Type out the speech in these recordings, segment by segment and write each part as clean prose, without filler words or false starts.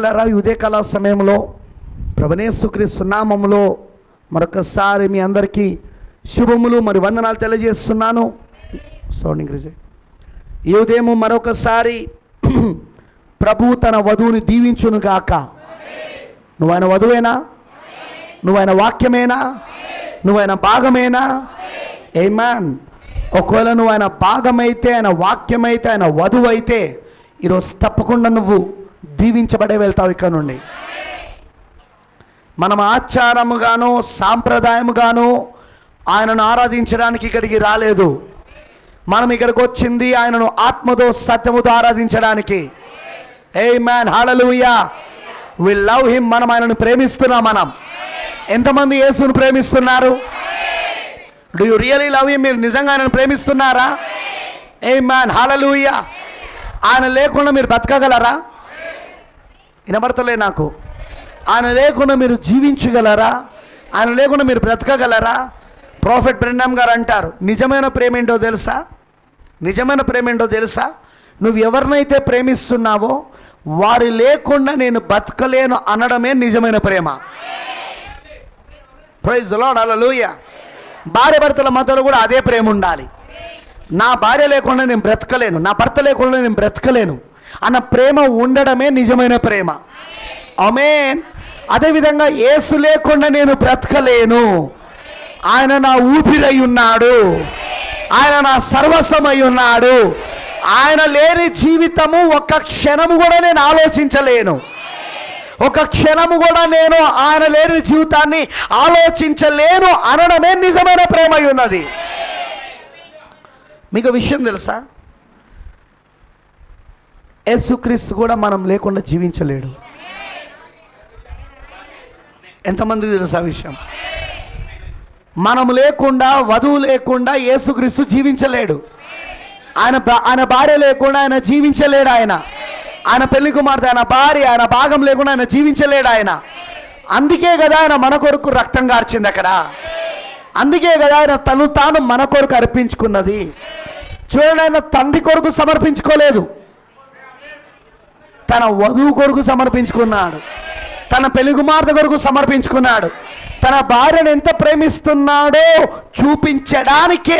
పిల్లలారా, ఈ ఉదయకాల సమయంలో ప్రభుయేసుక్రీస్తు నామములో మరొకసారి మీ అందరికీ శుభములు మరి వందనాలు తెలియజేస్తున్నాను. Sound increase. ఈ ఉదయం మరొకసారి ప్రభువు తన వధువుని దీవించును గాక. నువ్వైన వధువేనా? నువ్వైన వాక్యమేనా? నువ్వైన భాగమేనా? ఆమేన్. ఒకవేళ నువ్వు ఆయన భాగమైతే, ఆయన వాక్యమైతే, ఆయన వధువు అయితే ఈరోజు తప్పకుండా నువ్వు దీవించబడే వెళ్తావు ఇక్కడ నుండి. మనం ఆచారముగాను సాంప్రదాయముగాను ఆయనను ఆరాధించడానికి ఇక్కడికి రాలేదు. మనం ఇక్కడికి వచ్చింది ఆయనను ఆత్మతో సత్యముతో ఆరాధించడానికి. Amen, hallelujah. We love him. మనం ఆయనను ప్రేమిస్తున్నాం. మనం ఎంతమంది యేసును ప్రేమిస్తున్నారు? Do you really love him? మీరు నిజంగా ఆయనను ప్రేమిస్తున్నారా? ఆమేన్, హల్లెలూయా. ఆయన లేకుండా మీరు బతకగలరా? వినబడతలే నాకు. ఆయన లేకుండా మీరు జీవించగలరా? ఆయన లేకుండా మీరు బ్రతకగలరా? ప్రాఫెట్ బ్రెన్హామ్ గారు అంటారు, నిజమైన ప్రేమ ఏంటో తెలుసా? నిజమైన ప్రేమ ఏంటో తెలుసా? నువ్వు ఎవరినైతే ప్రేమిస్తున్నావో వారు లేకుండా నేను బతకలేను అనడమే నిజమైన ప్రేమ. ప్రైజ్ ది లార్డ్, హల్లెలూయా. భార్య భర్తల మధ్యలో కూడా అదే ప్రేమ ఉండాలి. నా భార్య లేకుండా నేను బ్రతకలేను, నా భర్త లేకుండా నేను బ్రతకలేను అన్న ప్రేమ ఉండడమే నిజమైన ప్రేమ. ఆమేన్. అదేవిధంగా యేసు లేకుండా నేను బ్రతకలేను. ఆయన నా ఊపిరై ఉన్నాడు, ఆయన నా సర్వస్వమై ఉన్నాడు. ఆయన లేని జీవితము ఒక్క క్షణము కూడా నేను ఆలోచించలేను. ఒక క్షణము కూడా నేను ఆయన లేని జీవితాన్ని ఆలోచించలేను అనడమే నిజమైన ప్రేమ అయి ఉన్నది. మీకు విషయం తెలుసా? యేసుక్రీస్తు కూడా మనం లేకుండా జీవించలేడు. ఎంతమంది తెలుసా విషయం? మనం లేకుండా, వధువు లేకుండా యేసుక్రీస్తు జీవించలేడు. ఆయన భార్య లేకుండా ఆయన జీవించలేడు. ఆయన పెళ్లి కుమార్తె, ఆయన భార్య, ఆయన భాగం లేకుండా ఆయన జీవించలేడు. అందుకే కదా ఆయన మన కొరకు రక్తం కార్చింది అక్కడ. అందుకే కదా ఆయన తను తాను మన కొరకు అర్పించుకున్నది. చూడండి, ఆయన తండ్రి కొరకు సమర్పించుకోలేదు, తన వధువు కొరకు సమర్పించుకున్నాడు. తన పెళ్లి కుమార్తె కొరకు సమర్పించుకున్నాడు. తన భార్యను ఎంత ప్రేమిస్తున్నాడో చూపించడానికే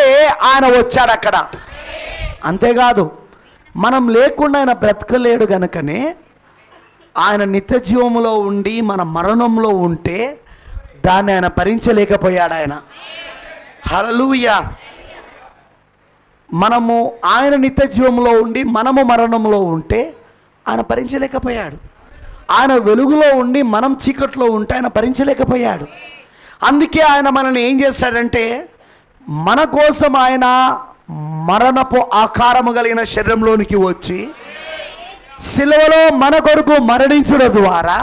ఆయన వచ్చాడు అక్కడ. అంతేకాదు, మనం లేకుండా ఆయన బ్రతకలేడు గనుకనే ఆయన నిత్య జీవములో ఉండి మన మరణంలో ఉంటే దాన్ని ఆయన భరించలేకపోయాడు. ఆయన హల్లెలూయా. మనము ఆయన నిత్య జీవంలో ఉండి మనము మరణంలో ఉంటే ఆయన భరించలేకపోయాడు. ఆయన వెలుగులో ఉండి మనం చీకట్లో ఉంటే ఆయన భరించలేకపోయాడు. అందుకే ఆయన మనల్ని ఏం చేశాడంటే, మన కోసం ఆయన మరణపు ఆకారము కలిగిన శరీరంలోనికి వచ్చి సిలువలో మన కొరకు మరణించడం ద్వారా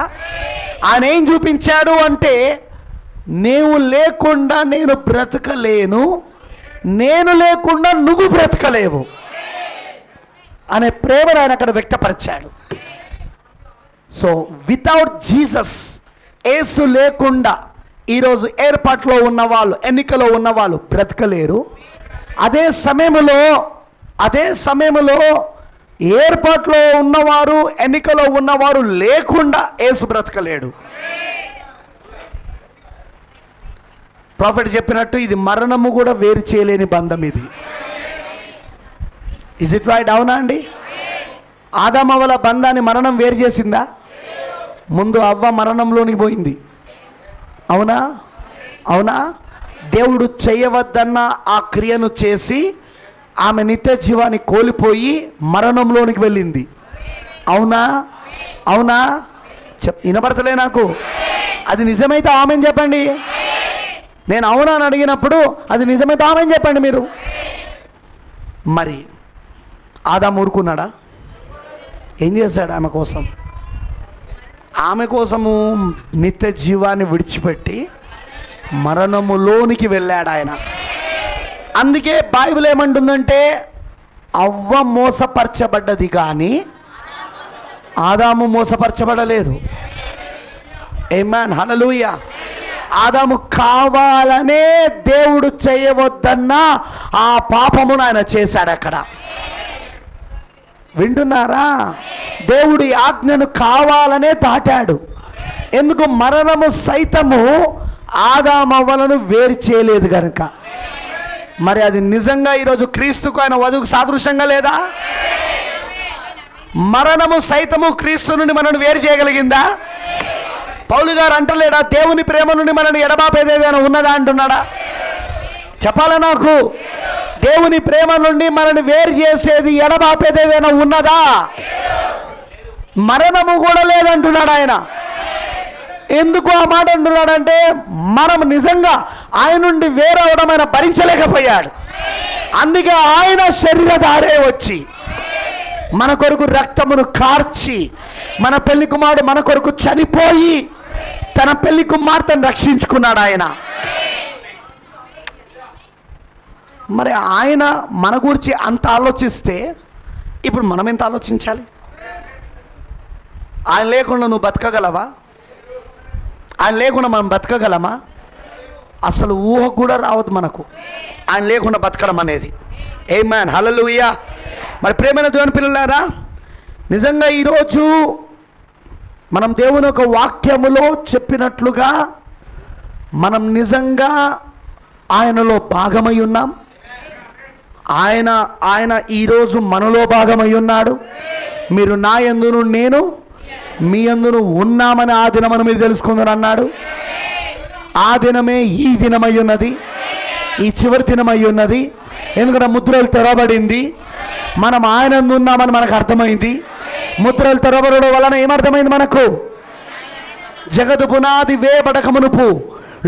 ఆయన ఏం చూపించాడు అంటే, నీవు లేకుండా నేను బ్రతకలేను, నేను లేకుండా నువ్వు బ్రతకలేవు అనే ప్రేమను ఆయన అక్కడ వ్యక్తపరిచాడు. సో వితౌట్ జీసస్, యేసు లేకుండా ఈరోజు ఏర్పాట్లో ఉన్నవాళ్ళు, ఎన్నికలో ఉన్నవాళ్ళు బ్రతకలేరు. అదే సమయంలో ఏర్పాట్లో ఉన్నవారు, ఎన్నికలో ఉన్నవారు లేకుండా యేసు బ్రతకలేడు. ప్రాఫెట్ చెప్పినట్టు ఇది మరణము కూడా వేరు చేయలేని బంధం ఇది. Is it right? అవునా అండి? ఆదామవ్వల బంధాన్ని మరణం వేరు చేసిందా? ముందు అవ్వ మరణంలోనికి పోయింది. అవునా? అవునా? దేవుడు చేయవద్దన్న ఆ క్రియను చేసి ఆమె నిత్య జీవాన్ని కోల్పోయి మరణంలోనికి వెళ్ళింది. అవునా? అవునా? వినపడతలే నాకు. అది నిజమైతే ఆమెను చెప్పండి. నేను అవునా అని అడిగినప్పుడు అది నిజమైతే ఆమెను చెప్పండి మీరు. మరి ఆదాము ఊరుకున్నాడా? ఏం చేశాడు ఆమె కోసం? ఆమె కోసము నిత్య జీవాన్ని విడిచిపెట్టి మరణములోనికి వెళ్ళాడు ఆయన. అందుకే బైబిల్ ఏమంటుందంటే, అవ్వ మోసపరచబడ్డది కానీ ఆదాము మోసపరచబడలేదు. ఆమేన్, హల్లెలూయా. ఆదాము కావాలనే దేవుడు చేయవద్దన్న ఆ పాపమును ఆయన చేశాడు అక్కడ. వింటున్నారా? దేవుడి ఆజ్ఞను కావాలనే దాటాడు. ఎందుకు? మరణము సైతము ఆదామవ్వలను వేరు చేయలేదు కనుక. మరి అది నిజంగా ఈరోజు క్రీస్తుకు ఆయన వధువుకు సాదృశ్యంగా లేదా? మరణము సైతము క్రీస్తు నుండి మనల్ని వేరు చేయగలిగిందా? పౌలు గారు అంటలేడా దేవుని ప్రేమ నుండి మనల్ని ఎడబాపేది ఏదైనా ఉన్నదా అంటున్నాడా? చెప్పాలా నాకు? దేవుని ప్రేమ నుండి మనల్ని వేరు చేసేది ఎడబాపేది ఏదైనా ఉన్నదా? మరణము కూడా లేదంటున్నాడు ఆయన. ఎందుకు ఆ మాట అంటున్నాడంటే మనం నిజంగా ఆయన నుండి వేరవడం ఆయన భరించలేకపోయాడు. అందుకే ఆయన శరీరధారే వచ్చి మన కొరకు రక్తమును కార్చి మన పెళ్లి కుమారుడు మన కొరకు చనిపోయి తన పెళ్లి కుమార్తెను రక్షించుకున్నాడు ఆయన. మరి ఆయన మన గురించి అంత ఆలోచిస్తే ఇప్పుడు మనం ఎంత ఆలోచించాలి? ఆయన లేకుండా నువ్వు బతకగలవా? ఆయన లేకుండా మనం బతకగలమా? అసలు ఊహ కూడా రావద్దు మనకు ఆయన లేకుండా బతకడం అనేది. ఆమేన్, హల్లెలూయా. మరి ప్రేమైన దేవుని పిల్లలారా, నిజంగా ఈరోజు మనం దేవుని యొక్క వాక్యములో చెప్పినట్లుగా మనం నిజంగా ఆయనలో భాగమై ఉన్నాం. ఆయన ఈరోజు మనలో భాగమై ఉన్నాడు. మీరు నా యందును నేను మీ యందును ఉన్నామని ఆ దినమని మీరు తెలుసుకుందని అన్నాడు. ఆ దినమే ఈ దినమై ఉన్నది, ఈ చివరి దినమై ఉన్నది. ఎందుకంటే ముద్రలు తెరవబడింది, మనం ఆయన యందు ఉన్నామని మనకు అర్థమైంది. ముద్రలు తెరవబడడం వలన ఏమర్థమైంది మనకు? జగదు పునాది వేయబడక మునుపు,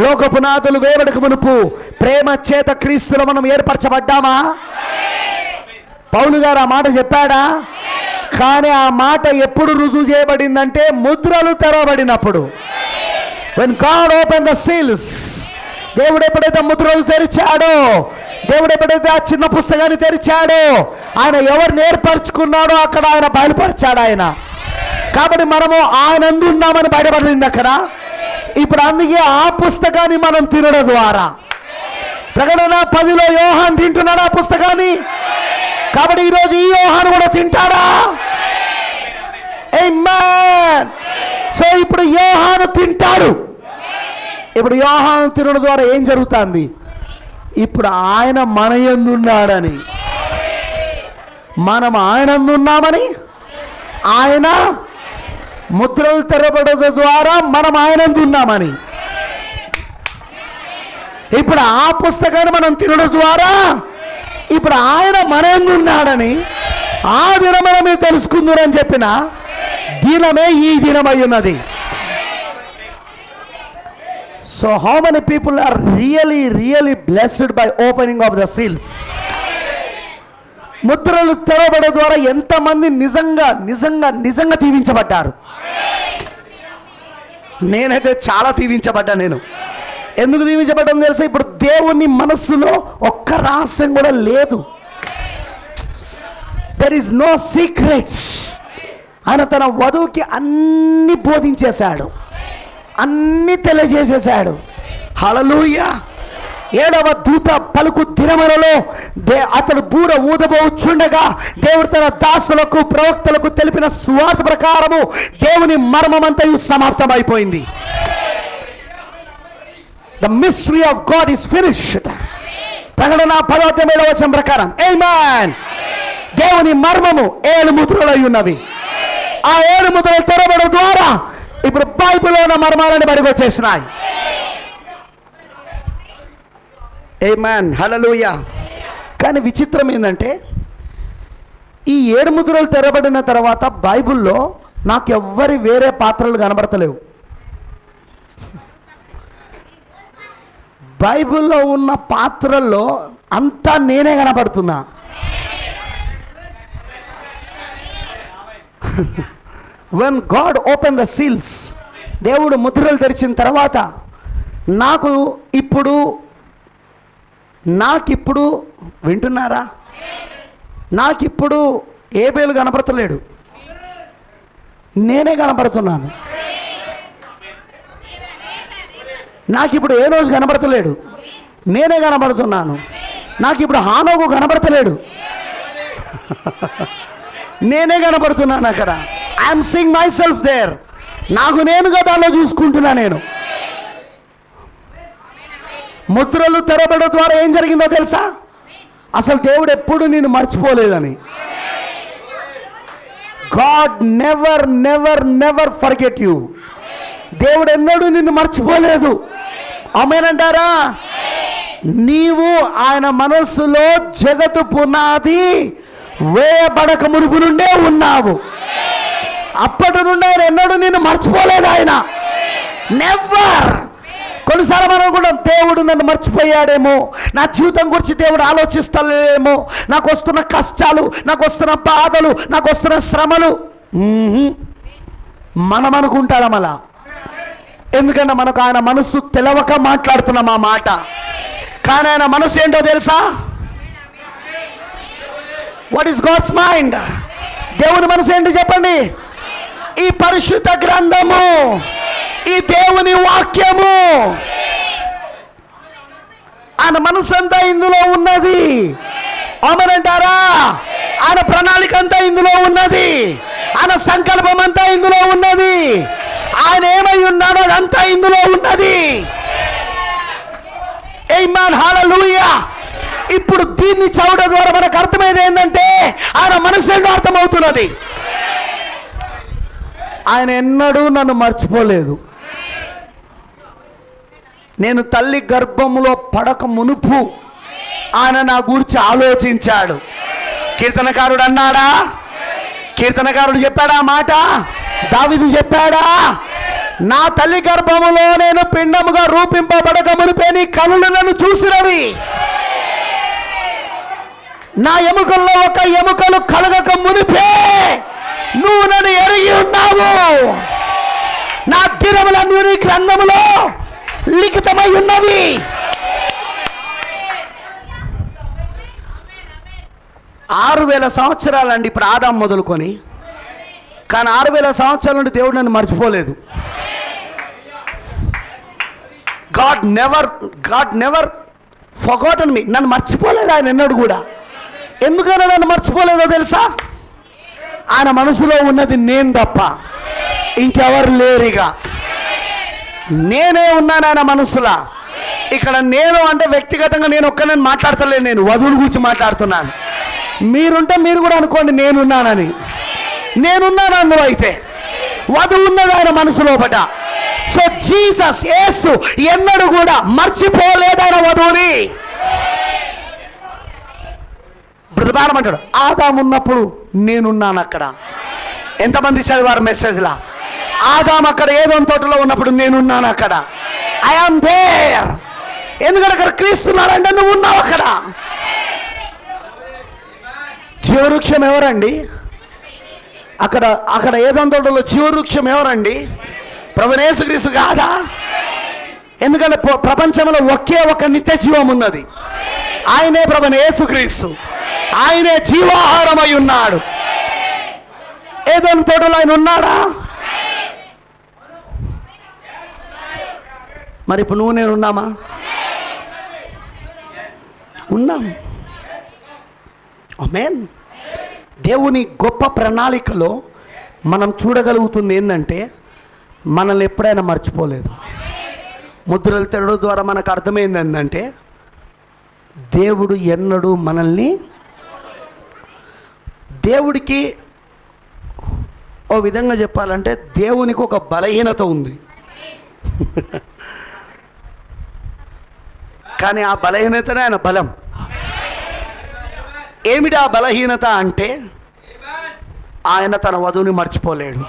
లోక పునాదులు వేయబడక మునుపు ప్రేమ చేత క్రీస్తులో మనం ఏర్పరచబడ్డామా? పౌలు గారు ఆ మాట చెప్పాడా? కానీ ఆ మాట ఎప్పుడు రుజువు చేయబడిందంటే ముద్రలు తెరవబడినప్పుడు. when God opened the seals, దేవుడు ఎప్పుడైతే ముద్రలు తెరిచాడో, దేవుడు ఎప్పుడైతే ఆ చిన్న పుస్తకాన్ని తెరిచాడో, ఆయన ఎవరిని ఏర్పరచుకున్నాడో అక్కడ ఆయన బయలుపరిచాడు ఆయన. కాబట్టి మనము ఆయన యందు ఉన్నామని బయటపడింది అక్కడ. ఇప్పుడు అందుకే ఆ పుస్తకాన్ని మనం తినడం ద్వారా, ప్రకటన 10లో యోహాను తింటున్నాడు ఆ పుస్తకాన్ని. కాబట్టి ఈరోజు ఈ యోహాను కూడా తింటాడా? ఆమేన్. సో ఇప్పుడు యోహాను తింటాడు. ఇప్పుడు యోహాను తినడం ద్వారా ఏం జరుగుతుంది? ఇప్పుడు ఆయన మన యందు ఉన్నాడని, మనం ఆయన యందు ఉన్నామని, ఆయన ముద్రలు తెరవబడడం ద్వారా మనం ఆయన యందు ఉన్నామని, ఇప్పుడు ఆ పుస్తకాన్ని మనం తినడం ద్వారా ఇప్పుడు ఆయన మన యందు ఉన్నాడని ఆ దినమని మీరు తెలుసుకుందరని చెప్పిన దినమే ఈ దినమై ఉన్నది. So how many people are really blessed by opening of the seals? ముద్రలు తెరవబడడం ద్వారా ఎంతమంది నిజంగా నిజంగా నిజంగా దీవించబడ్డారు? నేనైతే చాలా దీవించబడ్డా. నేను ఎందుకు దీవించబడ్డాను తెలుసా? ఇప్పుడు దేవుని మనస్సులో ఒక్క రహస్యం కూడా లేదు. There is no secret. ఆయన తన వధువుకి అన్ని బోధించేశాడు, అన్ని తెలియజేసేశాడు. హల్లెలూయా. 7వ దూత పలుకు దినములలో అతడు బూర ఊదబోచుండగా దేవుడు తన దాసులకు ప్రవక్తలకు తెలిపిన స్వార్థ ప్రకారము దేవుని మర్మమంతయు సమాప్తమైపోయింది. The mystery of God is finished. ప్రకటన 10వ ప్రకారం ఆమేన్. దేవుని మర్మము 7 ముద్రలై ఉన్నవి. ఆ 7 ముద్రలు తెరవబడడం ద్వారా ఇప్పుడు బైబిల్లో ఉన్న మర్మాలని బయటకు వచ్చేసినాయి. ఆమేన్, హల్లెలూయా. కానీ విచిత్రం ఏంటంటే ఈ 7 ముద్రలు తెరవబడిన తర్వాత బైబిల్లో నాకు ఎవ్వరి వేరే పాత్రలు కనబడతలేవు. బైబిల్లో ఉన్న పాత్రల్లో అంతా నేనే కనబడుతున్నా. when God opened the seals, దేవుడు ముద్రలు తెరిచిన తర్వాత నాకు ఇప్పుడు వింటున్నారా? నాకిప్పుడు ఏబేలు కనబడతలేడు, నేనే కనబడుతున్నాను. నాకు ఇప్పుడు ఏ రోజు కనబడతలేడు, నేనే కనబడుతున్నాను. నాకు ఇప్పుడు హానోకు కనబడతలేడు, నేనే కనబడుతున్నాను అక్కడ. I'm seeing myself there. నాకు నేనుగా దానిలో చూసుకుంటున్నా. నేను ముద్రలు తెరబడ ద్వారా ఏం జరిగిందో తెలుసా? అసలు దేవుడు ఎప్పుడు నిన్ను మర్చిపోలేదని. God never never never forget you. దేవుడు ఎన్నడూ నిన్ను మర్చిపోలేదు. ఆమేనంటారా? నీవు ఆయన మనస్సులో జగత్తు పునాది వేయబడక మునుపు నుండే ఉన్నావు. అప్పటి నుండి ఆయన ఎన్నడూ నిన్ను మర్చిపోలేదు. ఆయన నెవర్. కొన్నిసార్లు మనం కూడా దేవుడు నన్ను మర్చిపోయాడేమో, నా జీవితం గురించి దేవుడు ఆలోచిస్తలేమో, నాకు వస్తున్న కష్టాలు, నాకు వస్తున్న బాధలు, నాకు వస్తున్న శ్రమలు మనం అనుకుంటాం అలా. ఎందుకంటే మనకు ఆయన మనసు తెలవక మాట్లాడుతున్నాం ఆ మాట. కానీ ఆయన మనసు ఏంటో తెలుసా? What is God's mind? దేవుని మనసు ఏంటి చెప్పండి? ఈ పరిశుద్ధ గ్రంథము, ఈ దేవుని వాక్యము, ఆయన మనసు అంతా ఇందులో ఉన్నది. ఆమేనంటారా? ఆయన ప్రణాళిక అంతా ఇందులో ఉన్నది. ఆయన సంకల్పం అంతా ఇందులో ఉన్నది. ఆయన ఏమై ఉన్నాడో అదంతా ఇందులో ఉన్నది. ఆమేన్, హల్లెలూయా. ఇప్పుడు దీన్ని చదవడం ద్వారా మనకు అర్థమైంది ఏంటంటే ఆయన మనసు ఏంటో అర్థమవుతున్నది. ఆయన ఎన్నడూ నన్ను మర్చిపోలేదు. నేను తల్లి గర్భములో పడక మునుపు ఆయన నా గురించి ఆలోచించాడు. కీర్తనకారుడు అన్నాడా? కీర్తనకారుడు చెప్పాడా మాట? దావీదు చెప్పాడా? నా తల్లి గర్భములో నేను పిండముగా రూపింపబడక మునిపే నీ కనులు నన్ను చూసినవి. నా ఎముకల్లో ఒక ఎముకలు కలగక మునిపే నువ్వు నన్ను ఎరిగి ఉన్నావు. నా దినములన్నీ నీ గ్రంథములో లిఖితమై ఉన్నవి. 6000 సంవత్సరాలండి ఇప్పుడు ఆదాం మొదలుకొని. కానీ 6000 సంవత్సరాల నుండి దేవుడు నన్ను మర్చిపోలేదు. గాడ్ నెవర్ ఫర్గాటన్ మీ. నన్ను మర్చిపోలేదు ఆయన ఎన్నడూ కూడా. ఎందుకన్నా నన్ను మర్చిపోలేదో తెలుసా? ఆయన మనసులో ఉన్నది నేను తప్ప ఇంకెవరు లేరుగా. నేనే ఉన్నాను ఆయన మనసులా. ఇక్కడ నేను అంటే వ్యక్తిగతంగా నేను ఒక్కనని మాట్లాడతలేను. నేను వధువుల గురించి మాట్లాడుతున్నాను. మీరుంటే మీరు కూడా అనుకోండి నేనున్నానని. నేనున్నాను అందులో. అయితే వధువు ఉన్నది ఆయన మనసు లోపట. సో జీసస్ యేసు ఎన్నడూ కూడా మర్చిపోలేదు ఆయన వధువుని. బ్రతబాడమంటాడు ఆదాము ఉన్నప్పుడు నేనున్నాను అక్కడ. ఎంతమంది చదివారు మెసేజ్లా? ఆదాము అక్కడ ఏదోని తోటలో ఉన్నప్పుడు నేనున్నాను అక్కడ. I am there. ఎందుకంటే అక్కడ క్రీస్తున్నాడంటే నువ్వు ఉన్నావు అక్కడ. జీవవృక్షం ఎవరండి? అక్కడ ఏదోని తోటలో జీవవృక్షం ఎవరండి? ప్రభువైన యేసుక్రీస్తు కాదా? ఎందుకంటే ప్రపంచంలో ఒకే ఒక నిత్య జీవం ఉన్నది. ఆయనే ప్రభువైన యేసుక్రీస్తు. ఆయనే జీవాహారమై ఉన్నాడు. ఏదోని తోటలో ఆయన ఉన్నాడా? మరి ఇప్పుడు నువ్వు నేను ఉన్నామా? ఉన్నాం. ఆమేన్. దేవుని గొప్ప ప్రణాళికలో మనం చూడగలుగుతుంది ఏంటంటే మనల్ని ఎప్పుడైనా మర్చిపోలేదు. ముద్రలు తెరడం ద్వారా మనకు అర్థమైంది ఏంటంటే దేవుడు ఎన్నడూ మనల్ని, దేవుడికి ఓ విధంగా చెప్పాలంటే దేవునికి ఒక బలహీనత ఉంది. కానీ ఆ బలహీనతనే ఆయన బలం. ఏమిటి ఆ బలహీనత అంటే ఆయన తన వధువుని మర్చిపోలేడు.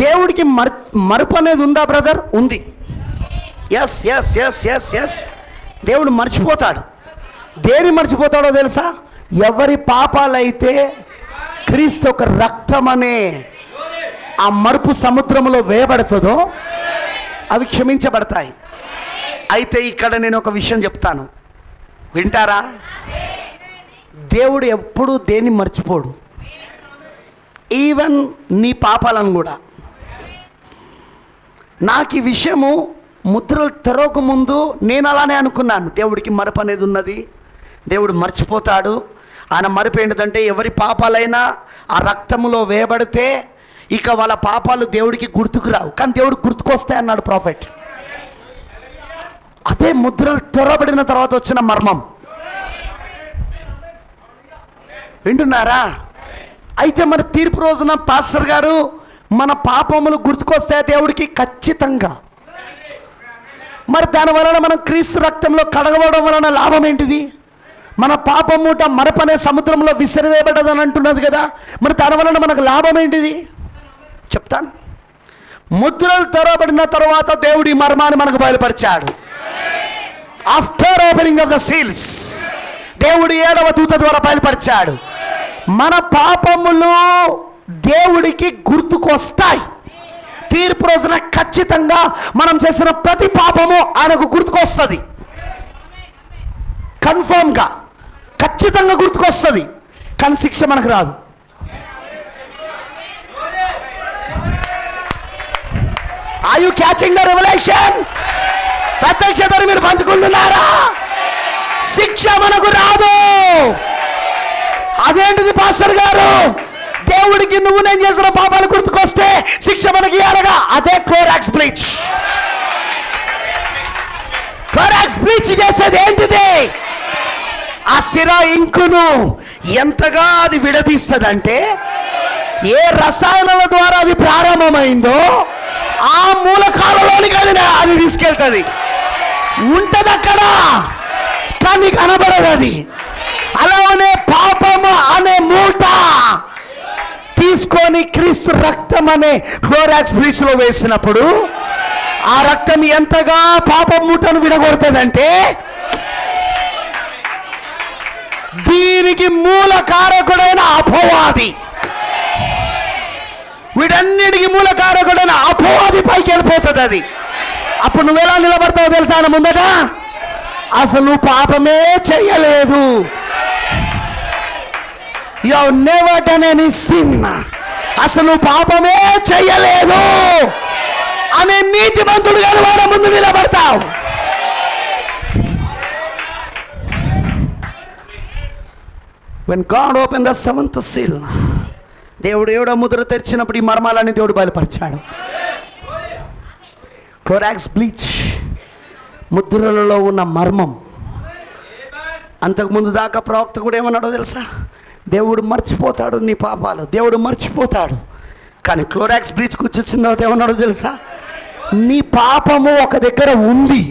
దేవుడికి మరుపు అనేది ఉందా బ్రదర్? ఉంది. Yes yes yes yes yes దేవుడు మర్చిపోతాడు. దేని మర్చిపోతాడో తెలుసా? ఎవరి పాపాలైతే క్రీస్తు ఒక రక్తం అనే ఆ మరుపు సముద్రంలో వేయబడుతుందో అవి క్షమించబడతాయి. అయితే ఇక్కడ నేను ఒక విషయం చెప్తాను, వింటారా? దేవుడు ఎప్పుడూ దేన్ని మర్చిపోడు. ఈవెన్ నీ పాపాలను కూడా. నాకు ఈ విషయము ముద్రలు తెరవక ముందు నేను అలానే అనుకున్నాను, దేవుడికి మరపు అనేది ఉన్నది, దేవుడు మర్చిపోతాడు. ఆయన మరపు ఏంటిదంటే ఎవరి పాపాలైనా ఆ రక్తంలో వేయబడితే ఇక వాళ్ళ పాపాలు దేవుడికి గుర్తుకు రావు, కానీ దేవుడికి గుర్తుకొస్తాయి అన్నాడు ప్రాఫెట్. అదే ముద్రలు తెరవబడిన తర్వాత వచ్చిన మర్మం. వింటున్నారా? అయితే మరి తీర్పు రోజున పాస్టర్ గారు మన పాపములు గుర్తుకొస్తాయి దేవుడికి ఖచ్చితంగా. మరి దాని వలన మనం క్రీస్తు రక్తంలో కడగబడడం వలన లాభం ఏంటిది? మన పాపం మూట మరపనే సముద్రంలో విసిరివేయబడ్డదని అంటున్నది కదా, మరి దాని వలన మనకు లాభం ఏంటిది చెప్తాను. ముద్రలు తెరవబడిన తర్వాత దేవుడి మర్మాన్ని మనకు బయలుపరిచాడు. After opening of the seals దేవుడు 7వ దూత ద్వారా బయలుపరిచాడు. మన పాపములు దేవుడికి గుర్తుకొస్తాయి. తీర్పు రోజున ఖచ్చితంగా మనం చేసిన ప్రతి పాపము ఆయనకు గుర్తుకొస్తుంది. కన్ఫర్మ్గా ఖచ్చితంగా గుర్తుకొస్తుంది, కానీ శిక్ష మనకు రాదు. Are you catching the revolution? ప్రత్యక్షతను మీరు పంచుకుంటున్నారా? శిక్ష మనకు రాదు. అదేంటిది పాస్టర్ గారు? దేవుడికి నువ్వు నేను చేసిన పాపాలు గుర్తుకొస్తే శిక్ష మనకి ఎలాగా? అదే క్లోరాక్స్ బ్లీచ్. క్లోరాక్స్ బ్లీచ్ చేసేది ఏంటిది? ఆ సిరా ఇంకును ఎంతగా అది విడదీస్తుందంటే, ఏ రసాయనాల ద్వారా అది ప్రారంభమైందో ఆ మూలకాలలోనికి అది తీసుకెళ్తుంది. ఉంటది అక్కడ, కానీ కనబడదు అది. అలానే పాపము అనే మూట తీసుకొని క్రీస్తు రక్తం అనే క్లోరాక్స్ బ్లీచ్ లో వేసినప్పుడు ఆ రక్తం ఎంతగా పాప మూటను విడగొడుతుందంటే, దీనికి మూల కారకుడైన అపవాది, వీటన్నిటికీ మూల కారకుడైన అపవాది పైకి వెళ్ళిపోతుంది అది. అప్పుడు నువ్వెలా నిలబడతావు తెలుసా? ఆయన ముందట అసలు నువ్వు పాపమే చెయ్యలేదు. You have never done any sin. అసలు నువ్వు పాపమే చెయ్యలేదు అనే నీతిమంతుడు గారు వాడ ముందు నిలబడతావు. When God opened the 7th seal, దేవుడు 7వ ముద్ర తెరిచినప్పుడు ఈ మర్మాలన్నీ దేవుడు బయలుపరిచాడు. క్లోరాక్స్ బ్లీచ్ ముద్రలలో ఉన్న మర్మం. అంతకుముందు దాకా ప్రవక్త కూడా ఏమన్నాడో తెలుసా? దేవుడు మర్చిపోతాడు నీ పాపాలు, దేవుడు మర్చిపోతాడు. కానీ క్లోరాక్స్ బ్లీచ్ కూర్చొచ్చిన తర్వాత ఏమన్నాడో తెలుసా? నీ పాపము ఒక దగ్గర ఉంది,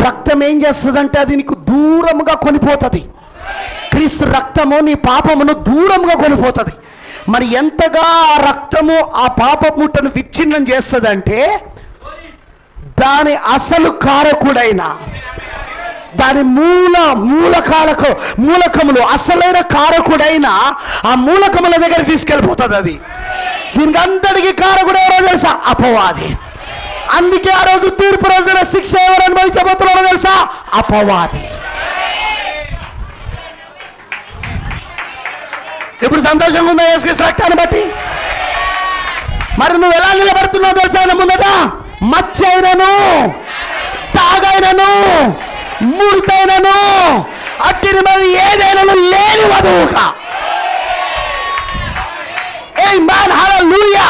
రక్తం ఏం చేస్తుందంటే అది నీకు దూరంగా కొనిపోతుంది. క్రీస్తు రక్తము నీ పాపమును దూరంగా కొనిపోతుంది. మరి ఎంతగా ఆ రక్తము ఆ పాప ముట్టను విచ్ఛిన్నం చేస్తుందంటే, దాని అసలు కారకుడైన, దాని మూలకములు అసలైన కారకుడైన ఆ మూలకముల దగ్గర తీసుకెళ్ళిపోతుంది అది. దీనికి అంతటికి కారకుడు ఎవరో తెలుసా? అపవాది. అందుకే ఆ రోజు తీర్పు రోజున శిక్ష ఎవరు అనుభవించబోతున్నారో తెలుసా? అపవాది. ఇప్పుడు సంతోషంగా ఉందా యేసుక్రీస్తు రక్తాన్ని బట్టి? మరి నువ్వు ఎలా నిలబడుతున్నావు తెలుసా? ఆయన ముందట మచ్చైనను, తాగైనను, ముడతైనను, అట్టిని మరి ఏదైనా లేని వధువుగా. ఆమేన్, హల్లెలూయా.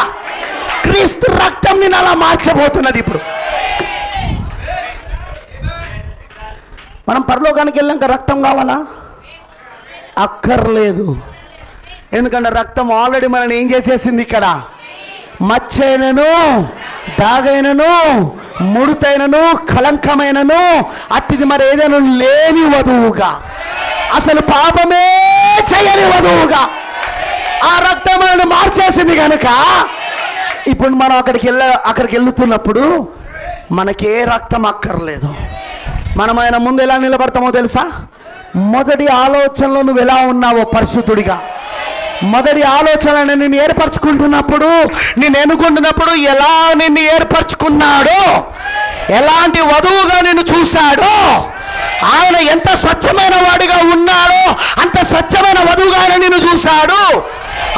క్రీస్తు రక్తం నిన్ను అలా మార్చబోతున్నది. ఇప్పుడు మనం పరలోకానికి వెళ్ళాక రక్తం కావాలా? అక్కర్లేదు. ఎందుకంటే రక్తం ఆల్రెడీ మనల్ని ఏం చేసేసింది? ఇక్కడ మచ్చైనను, దాగైనను, ముడతైనను, కలంకమైనను, అట్టిది మరి ఏదైనా లేని వధువుగా, అసలు పాపమే చేయని వధువుగా ఆ రక్తం మనల్ని మార్చేసింది కనుక ఇప్పుడు మనం అక్కడికి వెళ్తున్నప్పుడు మనకే రక్తం అక్కర్లేదు. మనం ఆయన ముందు ఎలా నిలబడతామో తెలుసా? మొదటి ఆలోచనలో నువ్వు ఎలా ఉన్నావో పరిశుద్ధుడిగా, మొదటి ఆలోచన నిన్ను ఏర్పరచుకుంటున్నప్పుడు, నేను ఎన్నుకుంటున్నప్పుడు ఎలా నిన్ను ఏర్పరచుకున్నాడో, ఎలాంటి వధువుగా నిన్ను చూశాడో, ఆయన ఎంత స్వచ్ఛమైన వాడిగా ఉన్నాడో అంత స్వచ్ఛమైన వధువుగా ఆయన నిన్ను చూశాడు.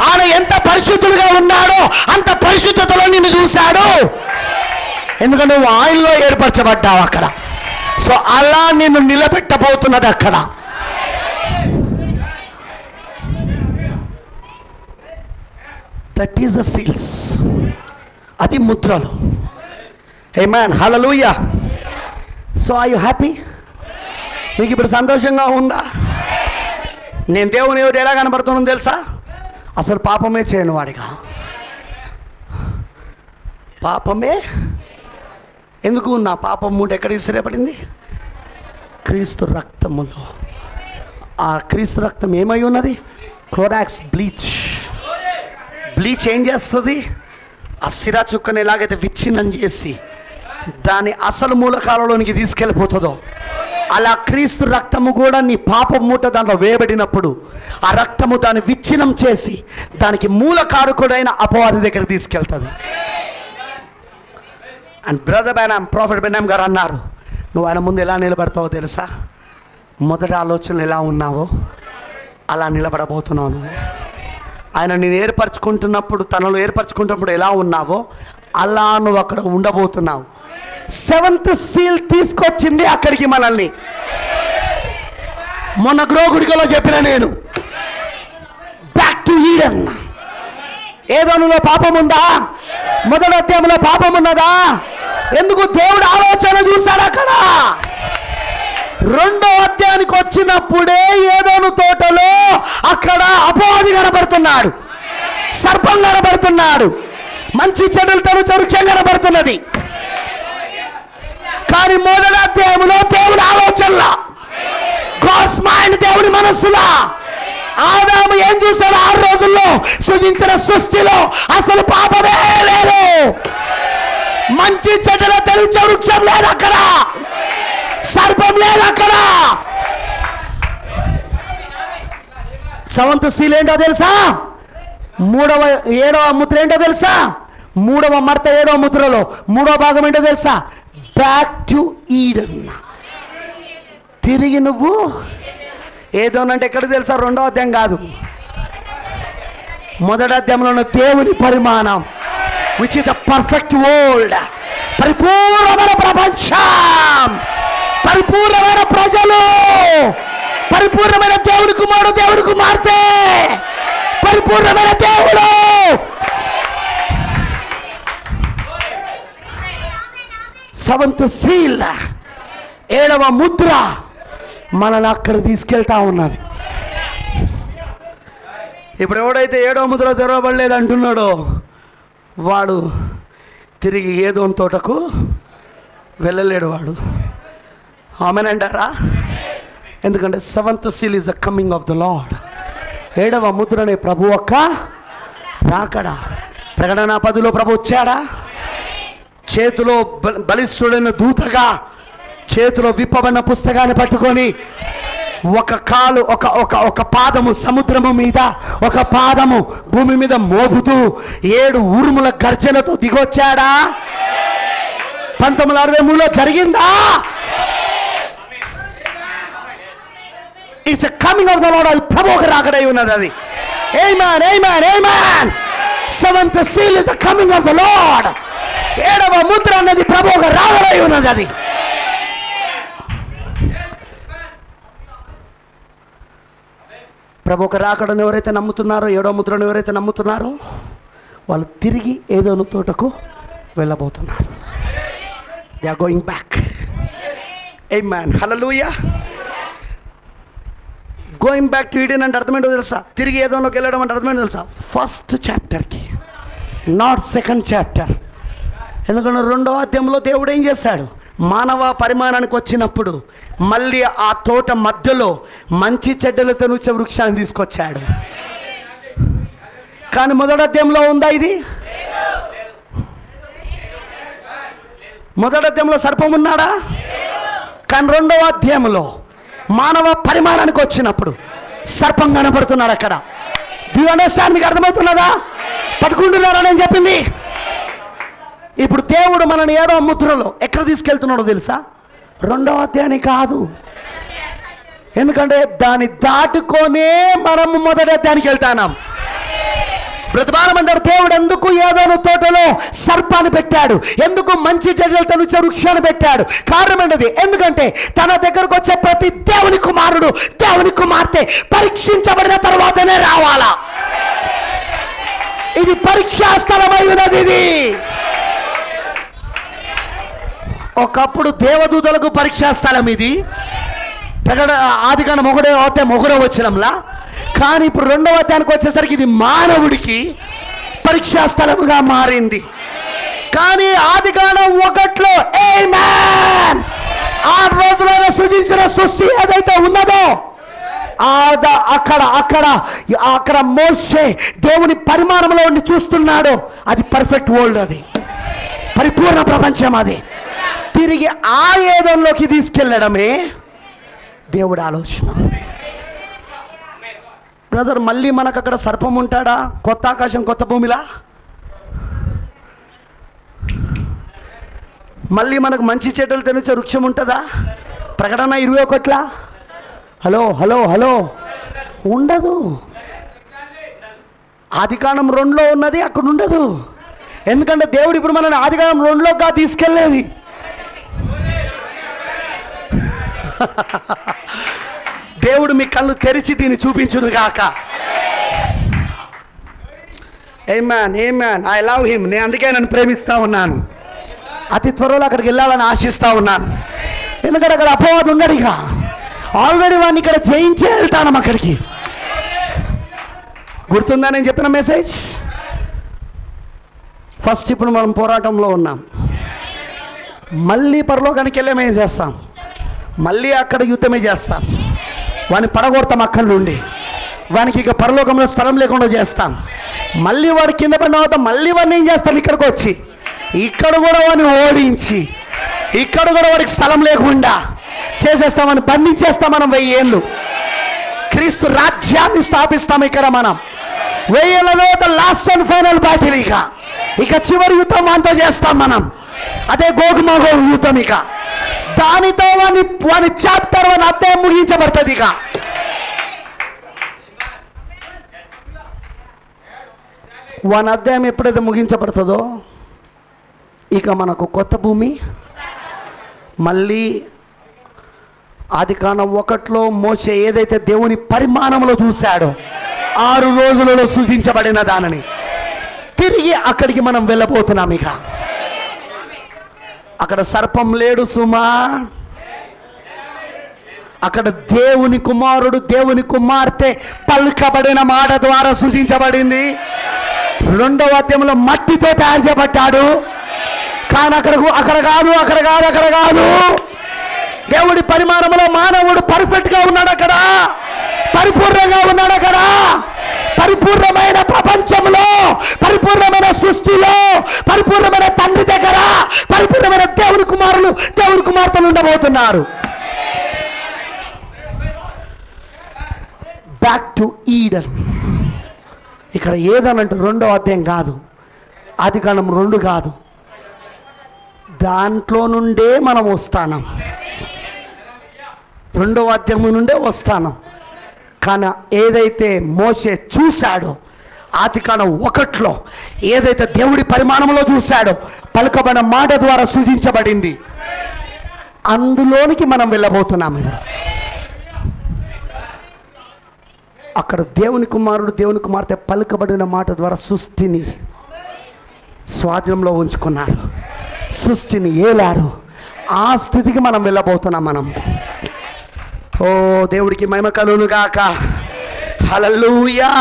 ఆయన ఎంత పరిశుద్ధుడిగా ఉన్నాడో అంత పరిశుద్ధతలో నిన్ను చూశాడు. ఎందుకంటే నువ్వు ఆయనలో ఏర్పరచబడ్డావు అక్కడ. సో అలా నిన్ను నిలబెట్టబోతున్నది అక్కడ. That is the seals. అది ముద్రలు. Amen, hallelujah. So are you happy? మీకు ఇప్పుడు సంతోషంగా ఉందా? నేను దేవుని ఎవరు ఎలా కనబడుతున్నాను తెలుసా? అసలు పాపమే చేయను వాడిగా. పాపమే. ఎందుకు? నా పాపం మూట ఎక్కడ విసిరేపడింది? క్రీస్తు రక్తములో. ఆ క్రీస్తు రక్తం ఏమై ఉన్నది? Clorox bleach. బ్లీచ్ ఏం చేస్తుంది? ఆ సిరా చుక్కని ఎలాగైతే విచ్ఛిన్నం చేసి దాని అసలు మూలకాలలోనికి తీసుకెళ్ళిపోతుందో, అలా క్రీస్తు రక్తము కూడా నీ పాపం మూట దాంట్లో వేయబడినప్పుడు ఆ రక్తము దాన్ని విచ్ఛిన్నం చేసి దానికి మూలకారకుడైన అపవాది దగ్గర తీసుకెళ్తుంది. అండ్ బ్రదర్ బెనామ్, ప్రాఫెట్ బెనామ్ గారు అన్నారు, నువ్వు ఆయన ముందు ఎలా నిలబడతావో తెలుసా? మొదటి ఆలోచనలు ఎలా ఉన్నావో అలా నిలబడబోతున్నావు నువ్వు. ఆయన నేను ఏర్పరచుకుంటున్నప్పుడు, తనలో ఏర్పరచుకుంటున్నప్పుడు ఎలా ఉన్నావో అలా నువ్వు అక్కడ ఉండబోతున్నావు. 7th సీల్ తీసుకొచ్చింది అక్కడికి మనల్ని. మొన్న గ్రోగుడికలో చెప్పిన నేను, బ్యాక్ టు ఈడెన్. ఏదోనులో పాపం ఉందా? మొదటి అధ్యాయంలో పాపం ఉన్నదా? ఎందుకు? దేవుడు ఆలోచన చూశాడు అక్కడ. 2వ అధ్యాయానికి వచ్చినప్పుడే ఏదోను తోటలో అక్కడ అపవాది కనబడుతున్నాడు, సర్పం కనబడుతున్నాడు, మంచి చెడులతో వృక్షం కనబడుతున్నది. కానీ మొదటి అధ్యాయంలో దేవుడి ఆలోచనలా, గాడ్స్ మైండ్, దేవుడి మనస్సులా ఆదాము ఏం చూశాడు? 6 రోజుల్లో సృజించిన సృష్టిలో అసలు పాపమే లేదు, మంచి చెడుల తెలిసే వృక్షం లేదు అక్కడ, సర్పం లేదు అక్కడ. 7th సీల్ ఏంటో తెలుసా? 7వ ముద్ర ఏంటో తెలుసా? 3వ మర్త 7వ ముద్రలో 3వ భాగం ఏంటో తెలుసా? Back to Eden. తిరిగి నువ్వు ఏదోనంటే ఎక్కడ తెలుసా? 2వ అధ్యాయం కాదు, మొదటి అధ్యాయంలో ఉన్న దేవుని పరిమాణం, which is a perfect world. పరిపూర్ణమైన ప్రపంచం, పరిపూర్ణమైన ప్రజలు, పరిపూర్ణమైన దేవుని కుమారుడు, దేవుని కుమార్తె, పరిపూర్ణమైన దేవుడు. సెవెంత్ సీల్, 7వ ముద్ర మనల్ని అక్కడ తీసుకెళ్తా ఉన్నది. ఇప్పుడు ఎవడైతే 7వ ముద్ర తెరవబడలేదు అంటున్నాడో వాడు తిరిగి ఏదోని తోటకు వెళ్ళలేడు వాడు. ఆమెనంటారా? ఎందుకంటే 7th seal is the coming of the lord. 7వ ముద్రనే ప్రభు యొక్క రాకడా. ప్రకటన 10లో ప్రభు వచ్చాడా? చేతిలో బలిష్ఠుడైన దూతగా, చేతిలో విప్పబడిన పుస్తకాన్ని పట్టుకొని ఒక కాలు ఒక పాదము సముద్రము మీద, ఒక పాదము భూమి మీద మోపుతూ 7 ఉరుముల గర్జనతో దిగొచ్చాడా? 1963లో జరిగిందా? It's a coming of the lord. అది ప్రభువుకు రాకడై ఉన్నది అది. ఆమేన్, ఆమేన్, ఆమేన్. 7th seal is the coming of the lord. 7వ ముద్ర అన్నది ప్రభువుకు రాకడై ఉన్నది అది. ప్రభువుకు రాకడను ఎవరైతే నమ్ముతున్నారో, 7వ ముద్రను ఎవరైతే నమ్ముతున్నారో వాళ్ళు తిరిగి ఏదోను తోటకు వెళ్ళబోతున్నారు. They are going back. Amen, hallelujah. Going back to Eden అంటే అర్థమేంటో తెలుసా? తిరిగి ఏదోలోకి వెళ్ళడం అంటే అర్థమేంటో తెలుసా? ఫస్ట్ చాప్టర్కి, నాట్ సెకండ్ చాప్టర్. ఎందుకంటే 2వ అధ్యాయంలో దేవుడు ఏం చేశాడు? మానవ పరిమాణానికి వచ్చినప్పుడు మళ్ళీ ఆ తోట మధ్యలో మంచి చెడ్డలతో వచ్చే వృక్షాన్ని తీసుకొచ్చాడు. కానీ మొదటి అధ్యాయంలో ఉందా ఇది? మొదటి అధ్యాయంలో సర్పం ఉన్నాడా? కానీ 2వ అధ్యాయంలో మానవ పరిమాణానికి వచ్చినప్పుడు సర్పం కనపడుతున్నాడు అక్కడ. Do you understand? మీకు అర్థమవుతున్నదా? పట్టుకుంటున్నారా నేను చెప్పింది? ఇప్పుడు దేవుడు మనని 7వ ముద్రలో ఎక్కడ తీసుకెళ్తున్నాడో తెలుసా? 2వ అధ్యాయానికి కాదు. ఎందుకంటే దాన్ని దాటుకొనే మనము మొదటి అధ్యాయానికి వెళ్తాం. బ్రతమాలమంటారు, దేవుడు ఎందుకు ఏదోను తోటలో సర్పాన్ని పెట్టాడు, ఎందుకు మంచి చెడ్డలతో వృక్షాన్ని పెట్టాడు? కారణం ఏంటది? ఎందుకంటే తన దగ్గరకు వచ్చే ప్రతి దేవుని కుమారుడు, దేవుని కుమార్తె పరీక్షించబడిన తర్వాతనే రావాలా. ఇది పరీక్షా స్థలమై ఉన్నది. ఇది ఒకప్పుడు దేవదూతలకు పరీక్షా స్థలం, ఇది ఆదికాండం మొగుడే వచ్చినంలా. కానీ ఇప్పుడు 2వ అధ్యాయానికి వచ్చేసరికి ఇది మానవుడికి పరీక్షా స్థలముగా మారింది. కానీ ఆదికాండం 1లో ఆమేన్ 6 రోజులలో సృజించిన సృష్టి ఏదైతే ఉన్నదో అక్కడ మోషే దేవుని పరిమాణంలో ఉండి చూస్తున్నాడు. అది పర్ఫెక్ట్ వరల్డ్, అది పరిపూర్ణ ప్రపంచం. అది తిరిగి ఆ ఏదంలోకి తీసుకెళ్ళడమే దేవుడి ఆలోచన. బ్రదర్, మళ్ళీ మనకు అక్కడ సర్పం ఉంటాడా? కొత్త ఆకాశం కొత్త భూమిలా? మళ్ళీ మనకు మంచి చెడ్డలు తినొచ్చే వృక్షం ఉంటుందా? ప్రకటన 21 హలో హలో హలో ఉండదు. ఆదికాండం 2లో ఉన్నది అక్కడ ఉండదు. ఎందుకంటే దేవుడు ఇప్పుడు మనల్ని ఆదికాండం 2లోగా తీసుకెళ్ళేది. దేవుడు మీ కళ్ళు తెరిచి దీన్ని చూపించును గాక. Amen amen. I love him. నేను అందుకే నన్ను ప్రేమిస్తూ ఉన్నాను. అతి త్వరలో అక్కడికి వెళ్ళాలని ఆశిస్తూ ఉన్నాను. ఎందుకంటే అక్కడ అపవాదం ఉన్నాడు. ఇక ఆల్రెడీ వాడిని ఇక్కడ జయించే వెళ్తాను అక్కడికి. గుర్తుందా నేను చెప్పిన మెసేజ్? ఫస్ట్ ఇప్పుడు మనం పోరాటంలో ఉన్నాం. మళ్ళీ పరలోకానికి వెళ్ళేమే చేస్తాం, మళ్ళీ అక్కడ యుద్ధమే చేస్తాం. వాడిని పడగొడతాం అక్కడి నుండి. వానికి ఇక పరలోకంలో స్థలం లేకుండా చేస్తాం. మళ్ళీ వాడు కింద పడిన తర్వాత మళ్ళీ వాడిని ఏం చేస్తాం? ఇక్కడికి వచ్చి ఇక్కడ కూడా వాడిని ఓడించి ఇక్కడ కూడా వాడికి స్థలం లేకుండా చేసేస్తామని బంధించేస్తాం. మనం 1000 ఏళ్ళు క్రీస్తు రాజ్యాన్ని స్థాపిస్తాం. ఇక్కడ మనం 1000 ఏళ్ళ తర్వాత లాస్ట్ అండ్ ఫైనల్ బ్యాటిల్. ఇక చివరి యుద్ధం అంతా చేస్తాం మనం. అదే గోగుమాగో యుద్ధం. ఇక దానితో వాని చాప్టర్ 1 అధ్యాయం ముగించబడుతుంది. ఇక వాని అధ్యాయం ఎప్పుడైతే ముగించబడుతుందో ఇక మనకు కొత్త భూమి. మళ్ళీ ఆదికాండం 1లో మోషే ఏదైతే దేవుని పరిమాణంలో చూశాడో 6 రోజులలో సృజించబడిన దానిని తిరిగి అక్కడికి మనం వెళ్ళబోతున్నాం. ఇక అక్కడ సర్పం లేడు సుమా. అక్కడ దేవుని కుమారుడు, దేవుని కుమార్తె పలుకబడిన మాట ద్వారా సృజించబడింది. 2వ అధ్యాయంలో మట్టితో తయారు చేయబడ్డాడు. కానీ అక్కడ కాదు. దేవుడి పరిమాణంలో మానవుడు పర్ఫెక్ట్గా ఉన్నాడు. అక్కడ పరిపూర్ణంగా ఉన్నాడు. అక్కడ పరిపూర్ణమైన ప్రపంచంలో, పరిపూర్ణమైన సృష్టిలో, పరిపూర్ణమైన తండ్రి దగ్గర పరిపూర్ణమైన దేవుని కుమారులు, దేవుని కుమార్తెలు ఉండబోతున్నారు. Back to Eden. ఇక్కడ ఏదనంటే 2వ అధ్యాయం కాదు, ఆదికాండం 2 కాదు, దాంట్లో నుండే మనం వస్తాం. 2వ అధ్యాయం నుండే వస్తాం. కానీ ఏదైతే మోషే చూశాడో ఆదికాండం 1లో ఏదైతే దేవుడి పరిమాణంలో చూశాడో పలుకబడిన మాట ద్వారా సూచించబడింది, అందులోనికి మనం వెళ్ళబోతున్నాము. అక్కడ దేవుని కుమారుడు, దేవుని కుమార్తె పలుకబడిన మాట ద్వారా సృష్టిని స్వాధీనంలో ఉంచుకున్నారు, సృష్టిని ఏలారు. ఆ స్థితికి మనం వెళ్ళబోతున్నాం. మనం ఓ దేవుడికి మహిమ కలుగును గాక. హల్లెలూయా.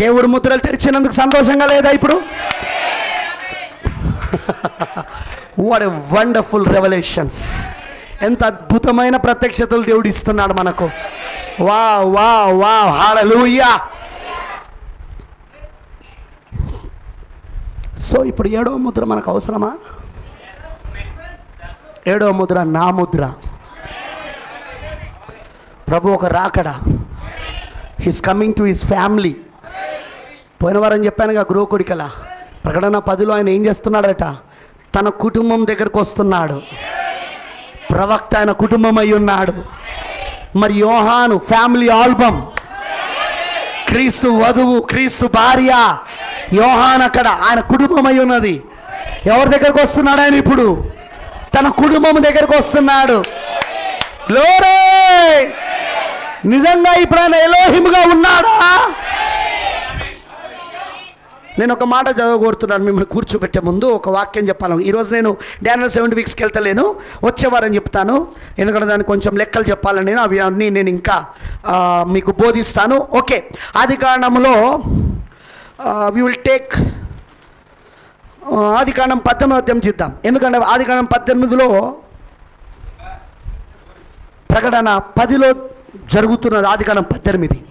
దేవుడు ముద్రలు తెరిచినందుకు సంతోషంగా లేదా ఇప్పుడు? What a wonderful revolutions. ఎంత అద్భుతమైన ప్రత్యక్షతలు దేవుడు ఇస్తున్నాడు మనకు. వా వా వా హల్లెలూయా. సో ఇప్పుడు 7వ ముద్ర మనకు అవసరమా? 7వ ముద్ర నా ముద్ర. ప్రభు ఒక రాకడ. He's coming to his family. పోయిన వారం చెప్పానుగా గృహకుడికల ప్రకటన 10లో ఆయన ఏం చేస్తున్నాడట? తన కుటుంబం దగ్గరకు వస్తున్నాడు. ప్రవక్త ఆయన కుటుంబం అయి ఉన్నాడు. మరి యోహాను ఫ్యామిలీ ఆల్బమ్ క్రీస్తు వధువు, క్రీస్తు భార్య. యోహాన్ అక్కడ ఆయన కుటుంబమై ఉన్నది. ఎవరి దగ్గరకు వస్తున్నాడు ఆయన? ఇప్పుడు తన కుటుంబం దగ్గరకు వస్తున్నాడు. గ్లోరీ! నిజంగా ఇప్పుడు ఆయన ఎలోహిముగా ఉన్నాడా? నేను ఒక మాట చదవకూడుతున్నాను మిమ్మల్ని కూర్చోబెట్టే ముందు. ఒక వాక్యం చెప్పాను. ఈరోజు నేను డానియల్ 70 వీక్స్కి వెళ్తలేను, వచ్చేవారని చెప్తాను. ఎందుకంటే దానికి కొంచెం లెక్కలు చెప్పాలని నేను అవి అన్నీ నేను ఇంకా మీకు బోధిస్తాను. ఓకే, ఆదికాండంలో వి విల్ టేక్ ఆదికాండం 18వ అధ్యాయం చూద్దాం. ఎందుకంటే ఆదికాండం 18లో ప్రకటన 10లో జరుగుతున్నది. ఆదికాండం 18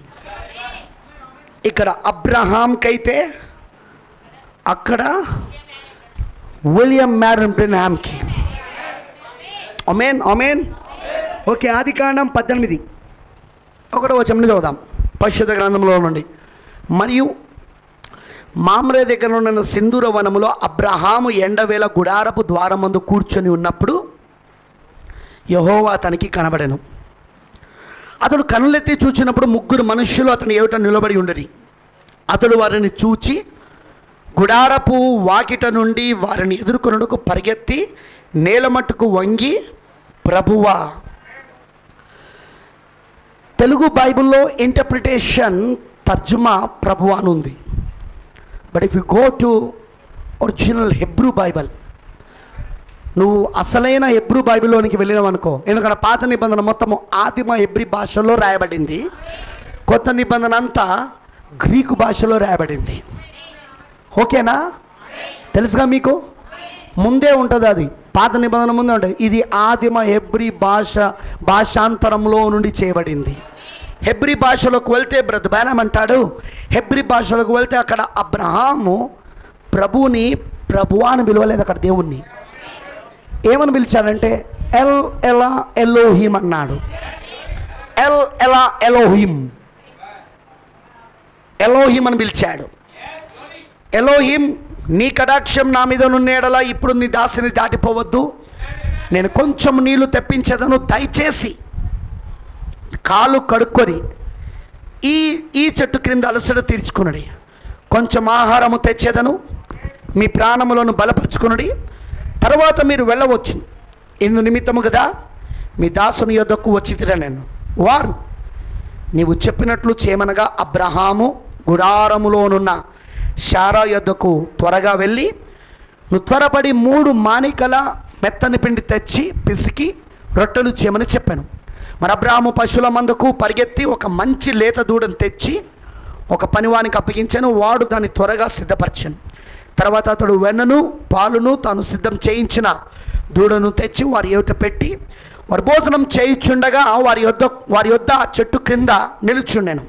ఇక్కడ అబ్రహాంకైతే అక్కడ విలియం మ్యారన్ బ్రెన్హామ్కి. ఆమేన్, ఆమేన్. ఓకే, ఆదికాండం 18 ఒకటో వచనం చదువుదాం పరిశుద్ధ గ్రంథంలో నుండి. మరియు మామ్రే దగ్గర ఉన్న సింధూర వనములో అబ్రహాము ఎండవేళ గుడారపు ద్వారమందు కూర్చొని ఉన్నప్పుడు యెహోవా అతనికి కనబడెను. అతడు కనులెత్తి చూచినప్పుడు 3 మనుష్యులు అతని ఎదుట నిలబడి ఉండరి. అతడు వారిని చూచి గుడారపు వాకిట నుండి వారిని ఎదుర్కొనుటకు పరిగెత్తి నేలమట్టుకు వంగి, ప్రభువా. తెలుగు బైబిల్లో ఇంటర్ప్రిటేషన్ తర్జుమా ప్రభువా అని ఉంది. But if you go to original Hebrew Bible, నువ్వు అసలైన హెబ్రూ బైబిల్లోనికి వెళ్ళినావు అనుకో. ఎందుకంటే పాత నిబంధన మొత్తము ఆదిమ హెబ్రీ భాషలో రాయబడింది, కొత్త నిబంధన అంతా గ్రీకు భాషలో రాయబడింది. ఓకేనా? తెలుసుగా మీకు? ముందే ఉంటుంది అది, పాత నిబంధన ముందే ఉంటుంది. ఇది ఆదిమ హెబ్రీ భాషాంతరంలో నుండి చేయబడింది. హెబ్రీ భాషలోకి వెళ్తే బ్రదర్ బ్యానమ్ అంటాడు, హెబ్రీ భాషలోకి వెళ్తే అక్కడ అబ్రహాము ప్రభువుని ప్రభువా అని పిలవలేదు. అక్కడ దేవుణ్ణి ఏమని పిలిచాడంటే ఎల్ ఎలా ఎలోహిం అన్నాడు. ఎల్ ఎలా ఎలోహిం, ఎలోహిం అని పిలిచాడు. ఎలోహిం, నీ కటాక్షం నా మీద నున్నేడలా ఇప్పుడు నీ దాసిని దాటిపోవద్దు, నేను కొంచెం నీళ్లు తెప్పించేదను, దయచేసి కాలు కడుక్కొని ఈ చెట్టు క్రింద అలసట తీర్చుకున్నది, కొంచెం ఆహారము తెచ్చేదను, మీ ప్రాణములను బలపరుచుకున్నది, తర్వాత మీరు వెళ్ళవచ్చు. ఇందు నిమిత్తము కదా మీ దాసుని యొద్దకు వచ్చితిరా నేను. వారు నీవు చెప్పినట్లు చేయమనగా అబ్రహాము గుడారములోనున్న శారా యొద్దకు త్వరగా వెళ్ళి, నువ్వు త్వరపడి 3 మానికల మెత్తని పిండి తెచ్చి పిసికి రొట్టెలు చేయమని చెప్పాను. మరి అబ్రహాము పశువుల మందకు పరిగెత్తి ఒక మంచి లేత దూడను తెచ్చి ఒక పనివానికి అప్పగించాను. వాడు దాన్ని త్వరగా సిద్ధపరిచాను. తర్వాత అతడు వెన్నను పాలును తాను సిద్ధం చేయించిన దూడను తెచ్చి వారి ఎదుట పెట్టి వారి భోజనం చేయించుండగా వారి యొద్ద ఆ చెట్టు క్రింద నిలుచుండెను.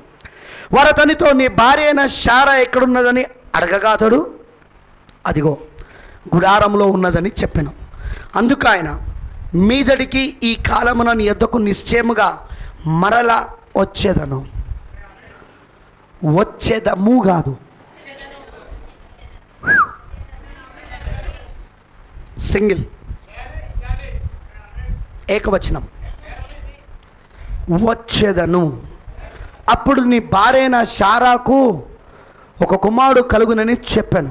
వారు అతనితో, నీ భార్య అయిన శారా ఎక్కడున్నదని అడగగా అతడు, అదిగో గుడారంలో ఉన్నదని చెప్పాను. అందుకు ఆయన, మీదడికి ఈ కాలమున నీ యొద్దకు నిశ్చయముగా మరల వచ్చేదను. వచ్చేదము కాదు, సింగిల్, ఏకవచనం. వచ్చేదను. అప్పుడు నీ భార్య అయిన శారాకు ఒక కుమారుడు కలుగునని చెప్పాను.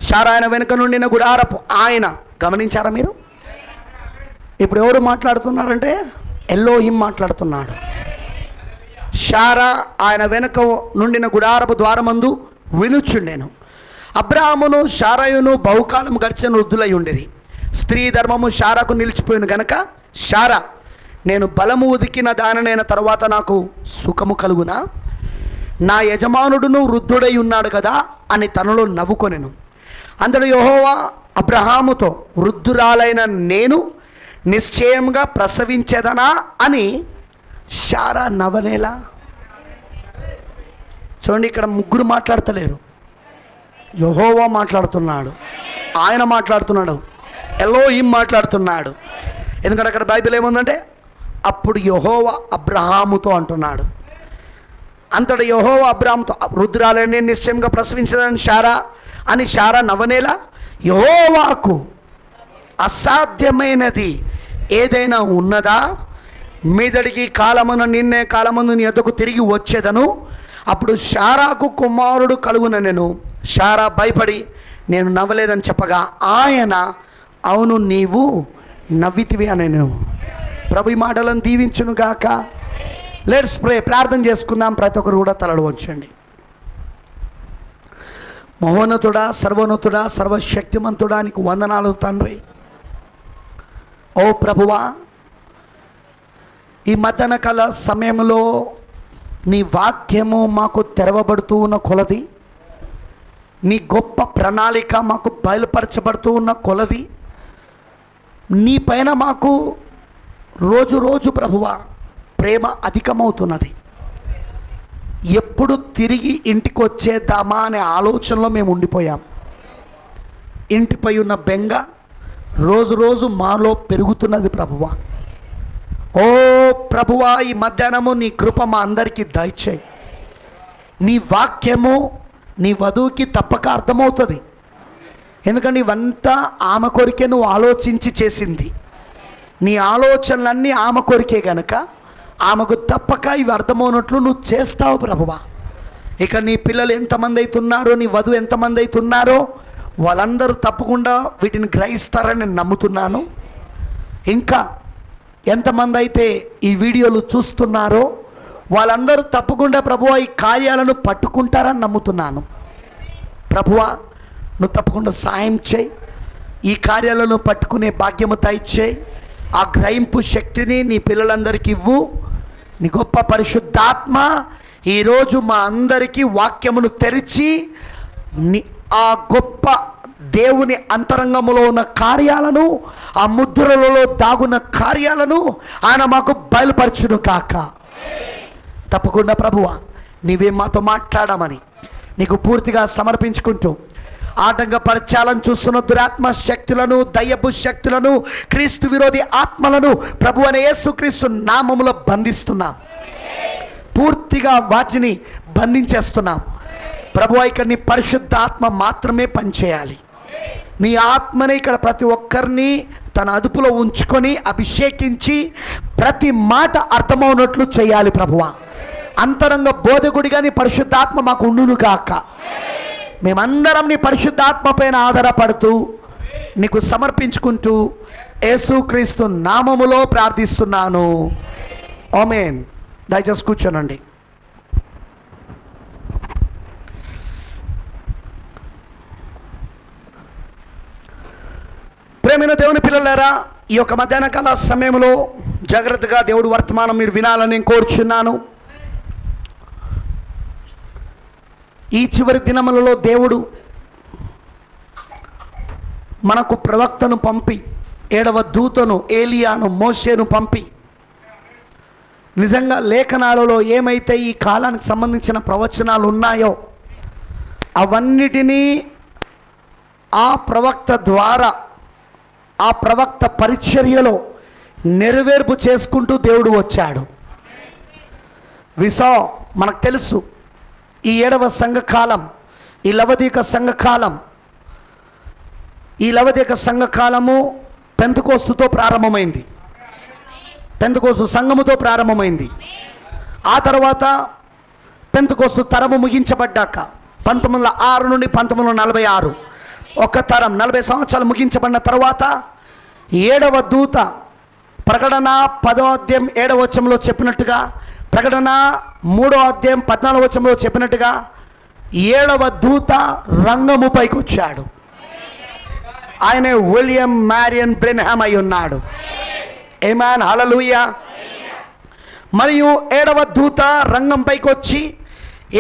శారా ఆయన వెనుక నుండిన గుడారపు ఆయన. గమనించారా మీరు? ఇప్పుడు ఎవరు మాట్లాడుతున్నారంటే ఎలోహిం మాట్లాడుతున్నాడు. శారా ఆయన వెనుక నుండిన గుడారపు ద్వారమందు వినుచుండెను. అబ్రహామును శారాయును బహుకాలం గడిచిన వృద్ధులై ఉండేది. స్త్రీ ధర్మము శారాకు నిలిచిపోయిన గనక శారా, నేను బలము ఉదికిన దానైన తర్వాత నాకు సుఖము కలుగునా? నా యజమానుడును వృద్ధుడై ఉన్నాడు కదా అని తనలో నవ్వుకొనెను. అందులో యెహోవా అబ్రహాముతో, వృద్ధురాలైన నేను నిశ్చయంగా ప్రసవించేదనా అని శారా నవ్వనేలా? చూడండి, ఇక్కడ 3 మాట్లాడతలేరు. యెహోవా మాట్లాడుతున్నాడు, ఆయన మాట్లాడుతున్నాడు, ఎలోహిం మాట్లాడుతున్నాడు. ఎందుకంటే అక్కడ బైబిల్ ఏముందంటే అప్పుడు యెహోవా అబ్రహాముతో అంటున్నాడు. అంతటా యెహోవా అబ్రహాముతో, వృద్ధురాలని నిశ్చయంగా ప్రసవించదని శారా అని శారా నవ్వనేలా? యెహోవాకు అసాధ్యమైనది ఏదైనా ఉన్నదా? మీదడికి కాలమున నిన్నే కాలమును నీ యొద్దకు తిరిగి వచ్చేదను, అప్పుడు శారాకు కుమారుడు కలుగుననెను. శారా భయపడి నేను నవ్వలేదని చెప్పగా ఆయన అవును నీవు నవ్వితివి అనెను. ప్రభు ఈ మాటలను దీవించునుగాక. Let's pray. ప్రార్థన చేసుకుందాం. ప్రతి ఒక్కరు కూడా తలలు వంచండి. మహోన్నతుడా, సర్వోన్నతుడా, సర్వశక్తిమంతుడా, నీకు వందనాలు తండ్రి. ఓ ప్రభువా, ఈ మధ్యాహ్న కాల సమయంలో నీ వాక్యము మాకు తెరవబడుతూ ఉన్న కొలది, నీ గొప్ప ప్రణాళిక మాకు బయలుపరచబడుతూ ఉన్న కొలది, నీ పైన మాకు రోజు రోజు ప్రభువా ప్రేమ అధికమవుతున్నది. ఎప్పుడు తిరిగి ఇంటికి వచ్చేద్దామా అనే ఆలోచనలో మేము ఉండిపోయాం. ఇంటిపై ఉన్న బెంగ రోజు రోజు మాలో పెరుగుతున్నది ప్రభువా. ఓ ప్రభువా, ఈ మధ్యాహ్నము నీ కృప మా అందరికీ దయచేయి. నీ వాక్యము నీ వధువుకి తప్పక అర్థమవుతుంది. ఎందుకంటే ఇవంతా ఆమె కొరికే నువ్వు ఆలోచించి చేసింది. నీ ఆలోచనలన్నీ ఆమె కొరికే గనక ఆమెకు తప్పక ఇవి అర్థమవునట్లు నువ్వు చేస్తావు ప్రభువా. ఇక నీ పిల్లలు ఎంతమంది అవుతున్నారో, నీ వధువు ఎంతమంది అవుతున్నారో వాళ్ళందరూ తప్పకుండా వీటిని గ్రహిస్తారని నేను నమ్ముతున్నాను. ఇంకా ఎంతమంది అయితే ఈ వీడియోలు చూస్తున్నారో వాళ్ళందరూ తప్పకుండా ప్రభువా ఈ కార్యాలను పట్టుకుంటారని నమ్ముతున్నాను. ప్రభువా, నువ్వు తప్పకుండా సాయం చేయి. ఈ కార్యాలను పట్టుకునే భాగ్యము దయచేయి. ఆ గ్రహింపు శక్తిని నీ పిల్లలందరికీ ఇవ్వు. నీ గొప్ప పరిశుద్ధాత్మ ఈరోజు మా అందరికీ వాక్యమును తెరిచి ఆ గొప్ప దేవుని అంతరంగములో ఉన్న కార్యాలను, ఆ ముద్రలలో దాగున్న కార్యాలను ఆయన మాకు బయలుపరచును కాక. తప్పకుండా ప్రభువా, నీవే మాతో మాట్లాడమని నీకు పూర్తిగా సమర్పించుకుంటూ ఆటంకపరచాలని చూస్తున్న దురాత్మ శక్తులను, దయ్యపు శక్తులను, క్రీస్తు విరోధి ఆత్మలను ప్రభు అనే యేసుక్రీస్తు నామములో బంధిస్తున్నాం. పూర్తిగా వాటిని బంధించేస్తున్నాం. ప్రభు, ఇక్కడ నీ పరిశుద్ధ ఆత్మ మాత్రమే పనిచేయాలి. నీ ఆత్మనే ఇక్కడ ప్రతి ఒక్కరిని తన అదుపులో ఉంచుకొని అభిషేకించి ప్రతి మాట అర్థమవునట్లు చేయాలి ప్రభువా. అంతరంగ బోధకుడిగా నీ పరిశుద్ధాత్మ మాకు ఉండును కాక. మేమందరం నీ పరిశుద్ధాత్మ పైన ఆధారపడుతూ నీకు సమర్పించుకుంటూ యేసుక్రీస్తు నామములో ప్రార్థిస్తున్నాను. ఆమేన్. దయచేసి కూర్చోనండి. ప్రేమైన దేవుని పిల్లలారా, ఈ యొక్క మధ్యాహ్న కాల సమయంలో జాగ్రత్తగా దేవుడు వర్తమానం మీరు వినాలని నేను కోరుచున్నాను. ఈ చివరి దినములలో దేవుడు మనకు ప్రవక్తను పంపి, 7వ దూతను ఏలియాను, మోషేను పంపి నిజంగా లేఖనాలలో ఏమైతే ఈ కాలానికి సంబంధించిన ప్రవచనాలు ఉన్నాయో అవన్నిటినీ ఆ ప్రవక్త ద్వారా, ఆ ప్రవక్త పరిచర్యలో నెరవేర్పు చేసుకుంటూ దేవుడు వచ్చాడు. విసా మనకు తెలుసు, ఈ 7వ సంఘకాలం, ఈ లవదీక సంఘకాలం, ఈ లవదీక సంఘకాలము పెంతెకోస్తుతో ప్రారంభమైంది. పెంతెకోస్తు సంఘముతో ప్రారంభమైంది. ఆ తర్వాత పెంతెకోస్తు తరము ముగించబడ్డాక 1906 నుండి 1946 ఒక తరం 40 సంవత్సరాలు ముగించబడిన తర్వాత 7వ దూత ప్రకటన 10వ అధ్యాయం 7వ వచనంలో చెప్పినట్టుగా, ప్రకటన 3వ అధ్యాయం 14వ వచనంలో చెప్పినట్టుగా 7వ దూత రంగముపైకి వచ్చాడు. ఆయన విలియం మ్యారియన్ బ్రెన్హామ్ అయి ఉన్నాడు. ఆమేన్, హల్లెలూయా. మరియు 7వ దూత రంగంపైకి వచ్చి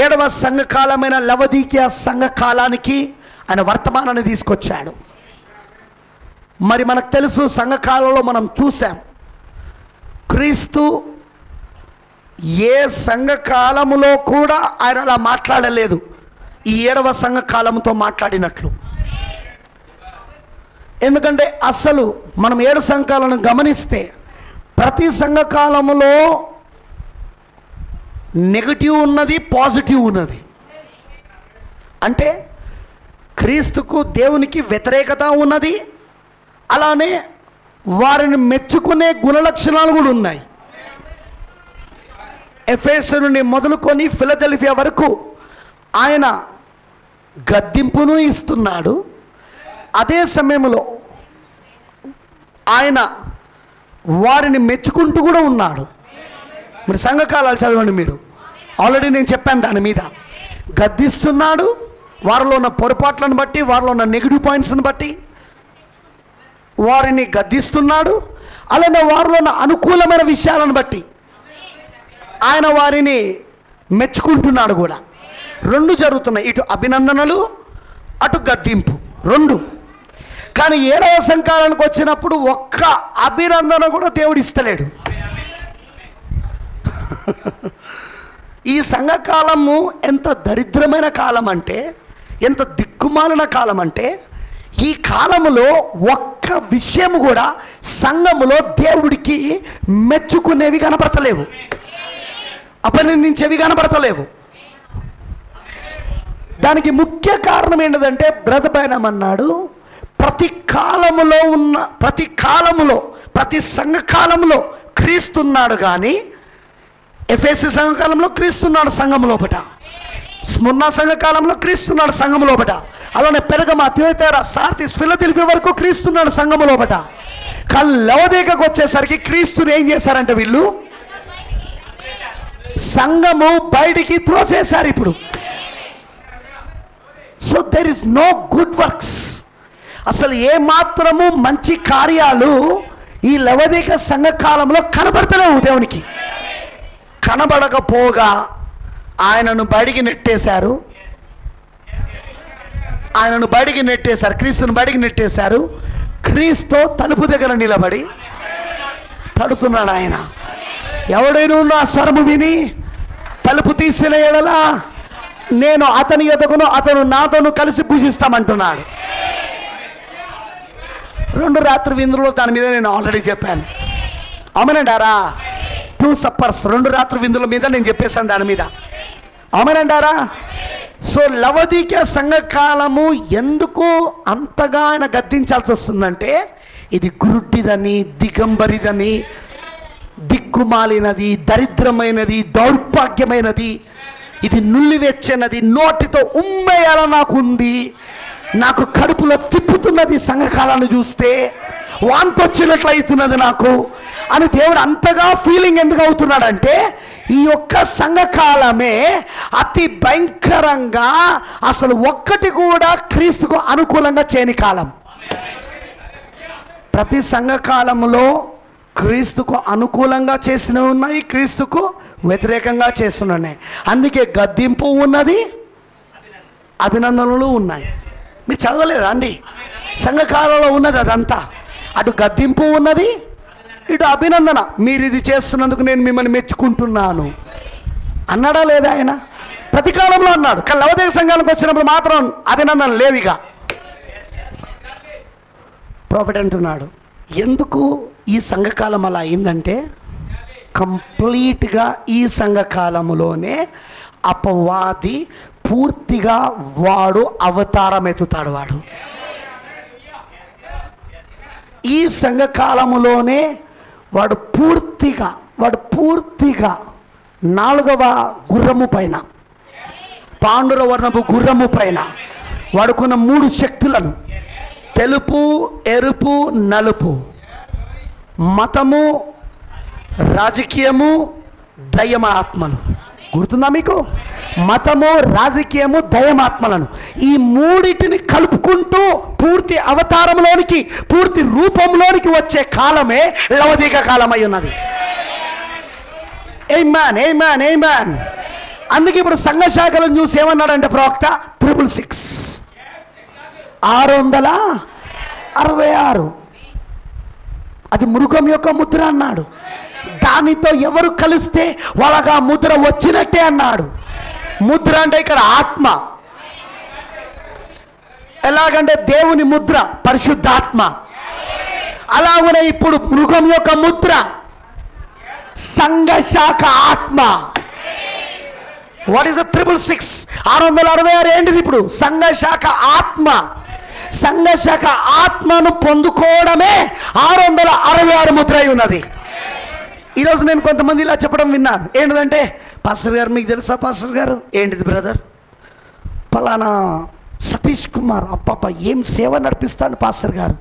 7వ సంఘకాలమైన లవదీకియా సంఘకాలానికి ఆయన వర్తమానాన్ని తీసుకొచ్చాడు. మరి మనకు తెలుసు, సంఘకాలంలో మనం చూసాం, క్రీస్తు ఏ సంఘకాలములో కూడా ఆయన అలా మాట్లాడలేదు ఈ 7వ సంఘకాలంతో మాట్లాడినట్లు. ఎందుకంటే అసలు మనం 7 సంఘకాలను గమనిస్తే ప్రతి సంఘకాలములో నెగటివ్ ఉన్నది, పాజిటివ్ ఉన్నది. అంటే క్రీస్తుకు దేవునికి వ్యతిరేకత ఉన్నది, అలానే వారిని మెచ్చుకునే గుణలక్షణాలు కూడా ఉన్నాయి. ఎఫెసు నుండి మొదలుకొని ఫిలదెల్ఫియా వరకు ఆయన గద్దింపును ఇస్తున్నాడు. అదే సమయంలో ఆయన వారిని మెచ్చుకుంటూ కూడా ఉన్నాడు. మరి సంఘకాలాలు చదవండి మీరు, ఆల్రెడీ నేను చెప్పాను దాని మీద. గద్దిస్తున్నాడు వారిలో ఉన్న పొరపాట్లను బట్టి, వారిలో ఉన్న నెగిటివ్ పాయింట్స్ని బట్టి వారిని గద్దిస్తున్నాడు. అలానే వారిలో ఉన్న అనుకూలమైన విషయాలను బట్టి ఆయన వారిని మెచ్చుకుంటున్నాడు కూడా. రెండు జరుగుతున్నాయి, ఇటు అభినందనలు అటు గద్దింపు రెండు. కానీ 7వ సంకాలానికి వచ్చినప్పుడు ఒక్క అభినందన కూడా దేవుడు ఇస్తలేడు. ఈ సంఘకాలము ఎంత దరిద్రమైన కాలం అంటే, ఎంత దిక్కుమాలిన కాలం అంటే, ఈ కాలములో ఒక్క విషయం కూడా సంఘములో దేవుడికి మెచ్చుకునేవి కనబడతలేవు, అభినందించేవి కనబడతలేవు. దానికి ముఖ్య కారణం ఏంటంటే, బ్రతపైనం అన్నాడు ప్రతి కాలములో ప్రతి సంఘకాలంలో క్రీస్తున్నాడు. కానీ ఎఫెసు సంఘకాలంలో క్రీస్తున్నాడు సంఘం లోపట, స్ముర్నా సంఘకాలంలో క్రీస్తున్నాడు సంఘం లోపట, అలానే పెరగమ, థియోతైర, సార్దిస్, ఫిలదెల్ఫియా వరకు క్రీస్తున్నాడు సంఘం లోపట. కానీ లవోదికకు వచ్చేసరికి క్రీస్తుని ఏం చేశారంటే వీళ్ళు సంఘము బయటికి త్రోసేశారు ఇప్పుడు. So there is no good works. అసలు ఏమాత్రము మంచి కార్యాలు ఈ లవోదిక సంఘకాలంలో కనబడతలేవు. దేవునికి కనబడకపోగా ఆయనను బయటికి నెట్టేశారు, క్రీస్తుని బయటికి నెట్టేశారు. క్రీస్తు తలుపు దగ్గర నిలబడి తడుతున్నాడు ఆయన. ఎవడైనా నా స్వరము విని తలుపు తీసిన ఎడల నేను అతని యొద్దకును అతను నాతోను కలిసి పూజిస్తామంటున్నాడు. 2 రాత్రి విందులో దాని మీద నేను ఆల్రెడీ చెప్పాను. అవునంటారా? 2 సప్పర్స్ 2 రాత్రి విందుల మీద నేను చెప్పేశాను దాని మీద. అవునంటారా? సో లవోదిక సంఘకాలము ఎందుకు అంతగా ఆయన గద్దించాల్సి వస్తుందంటే, ఇది గురుడ్డిదని, దిగంబరిదని, దిక్కుమాలినది, దరిద్రమైనది, దౌర్భాగ్యమైనది, ఇది నుల్లివెచ్చనది, నోటితో ఉమ్మేయాల నాకుంది, నాకు కడుపులో తిప్పుతున్నది సంఘకాలను చూస్తే, వాంతొచ్చినట్లు అవుతున్నది నాకు అని దేవుడు అంతగా ఫీలింగ్ ఎందుకు అవుతున్నాడంటే, ఈ యొక్క సంఘకాలమే అతి భయంకరంగా, అసలు ఒక్కటి కూడా క్రీస్తుకు అనుకూలంగా చేయని కాలం. ప్రతి సంఘకాలంలో క్రీస్తుకు అనుకూలంగా చేసినవి ఉన్నాయి, క్రీస్తుకు వ్యతిరేకంగా చేస్తున్నాయి. అందుకే గద్దింపు ఉన్నది, అభినందనలు ఉన్నాయి. మీరు చదవలేదా అండి? సంఘకాలంలో ఉన్నది అదంతా. అటు గద్దింపు ఉన్నది, ఇటు అభినందన. మీరు ఇది చేస్తున్నందుకు నేను మిమ్మల్ని మెచ్చుకుంటున్నాను అన్నాడా లేదా ఆయన? ప్రతి కాలంలో అన్నాడు. కానీ లవోదిక సంఘానికి వచ్చినప్పుడు మాత్రం అభినందన లేవిగా. ప్రాఫిట్ అంటున్నాడు, ఎందుకు ఈ సంఘకాలం అలా అయిందంటే, కంప్లీట్గా ఈ సంఘకాలములోనే అపవాది పూర్తిగా వాడు అవతారం ఎత్తుతాడు. ఈ సంఘకాలములోనే వాడు పూర్తిగా 4వ గుర్రము పైన, పాండుర వర్ణపు గుర్రము పైన వాడుకున్న 3 శక్తులను, తెలుపు, ఎరుపు, నలుపు, మతము, రాజకీయము, దయ్యమాత్మలు. గుర్తుందా మీకు? మతము, రాజకీయము, దయ్యమాత్మలను, ఈ 3టిని కలుపుకుంటూ పూర్తి అవతారంలోనికి, పూర్తి రూపంలోనికి వచ్చే కాలమే లవోదిక కాలం అయి ఉన్నది. ఆమేన్, ఆమేన్, ఆమేన్. అందుకే ఇప్పుడు సంఘ శాఖలను చూసి ఏమన్నాడంటే ప్రవక్త, 666 666 అది మృగం యొక్క ముద్ర అన్నాడు. దానితో ఎవరు కలిస్తే వాళ్ళకి ఆ ముద్ర వచ్చినట్టే అన్నాడు. ముద్ర అంటే ఇక్కడ ఆత్మ. ఎలాగంటే దేవుని ముద్ర పరిశుద్ధాత్మ, అలాగనే ఇప్పుడు మృగం యొక్క ముద్ర సంఘ శాఖ ఆత్మ. వాట్ ఈస్ 666 666 ఏంటిది? ఇప్పుడు సంఘ శాఖ ఆత్మ. సంఘ శాఖ ఆత్మను పొందుకోవడమే 666 ముద్ర అయి ఉన్నది. ఈరోజు నేను కొంతమంది ఇలా చెప్పడం విన్నాను. ఏంటిదంటే, పాస్టర్ గారు మీకు తెలుసా పాస్టర్ గారు? ఏంటిది బ్రదర్? పలానా సతీష్ కుమార్ అప్పప్ప ఏం సేవ నడిపిస్తాడు పాస్టర్ గారు.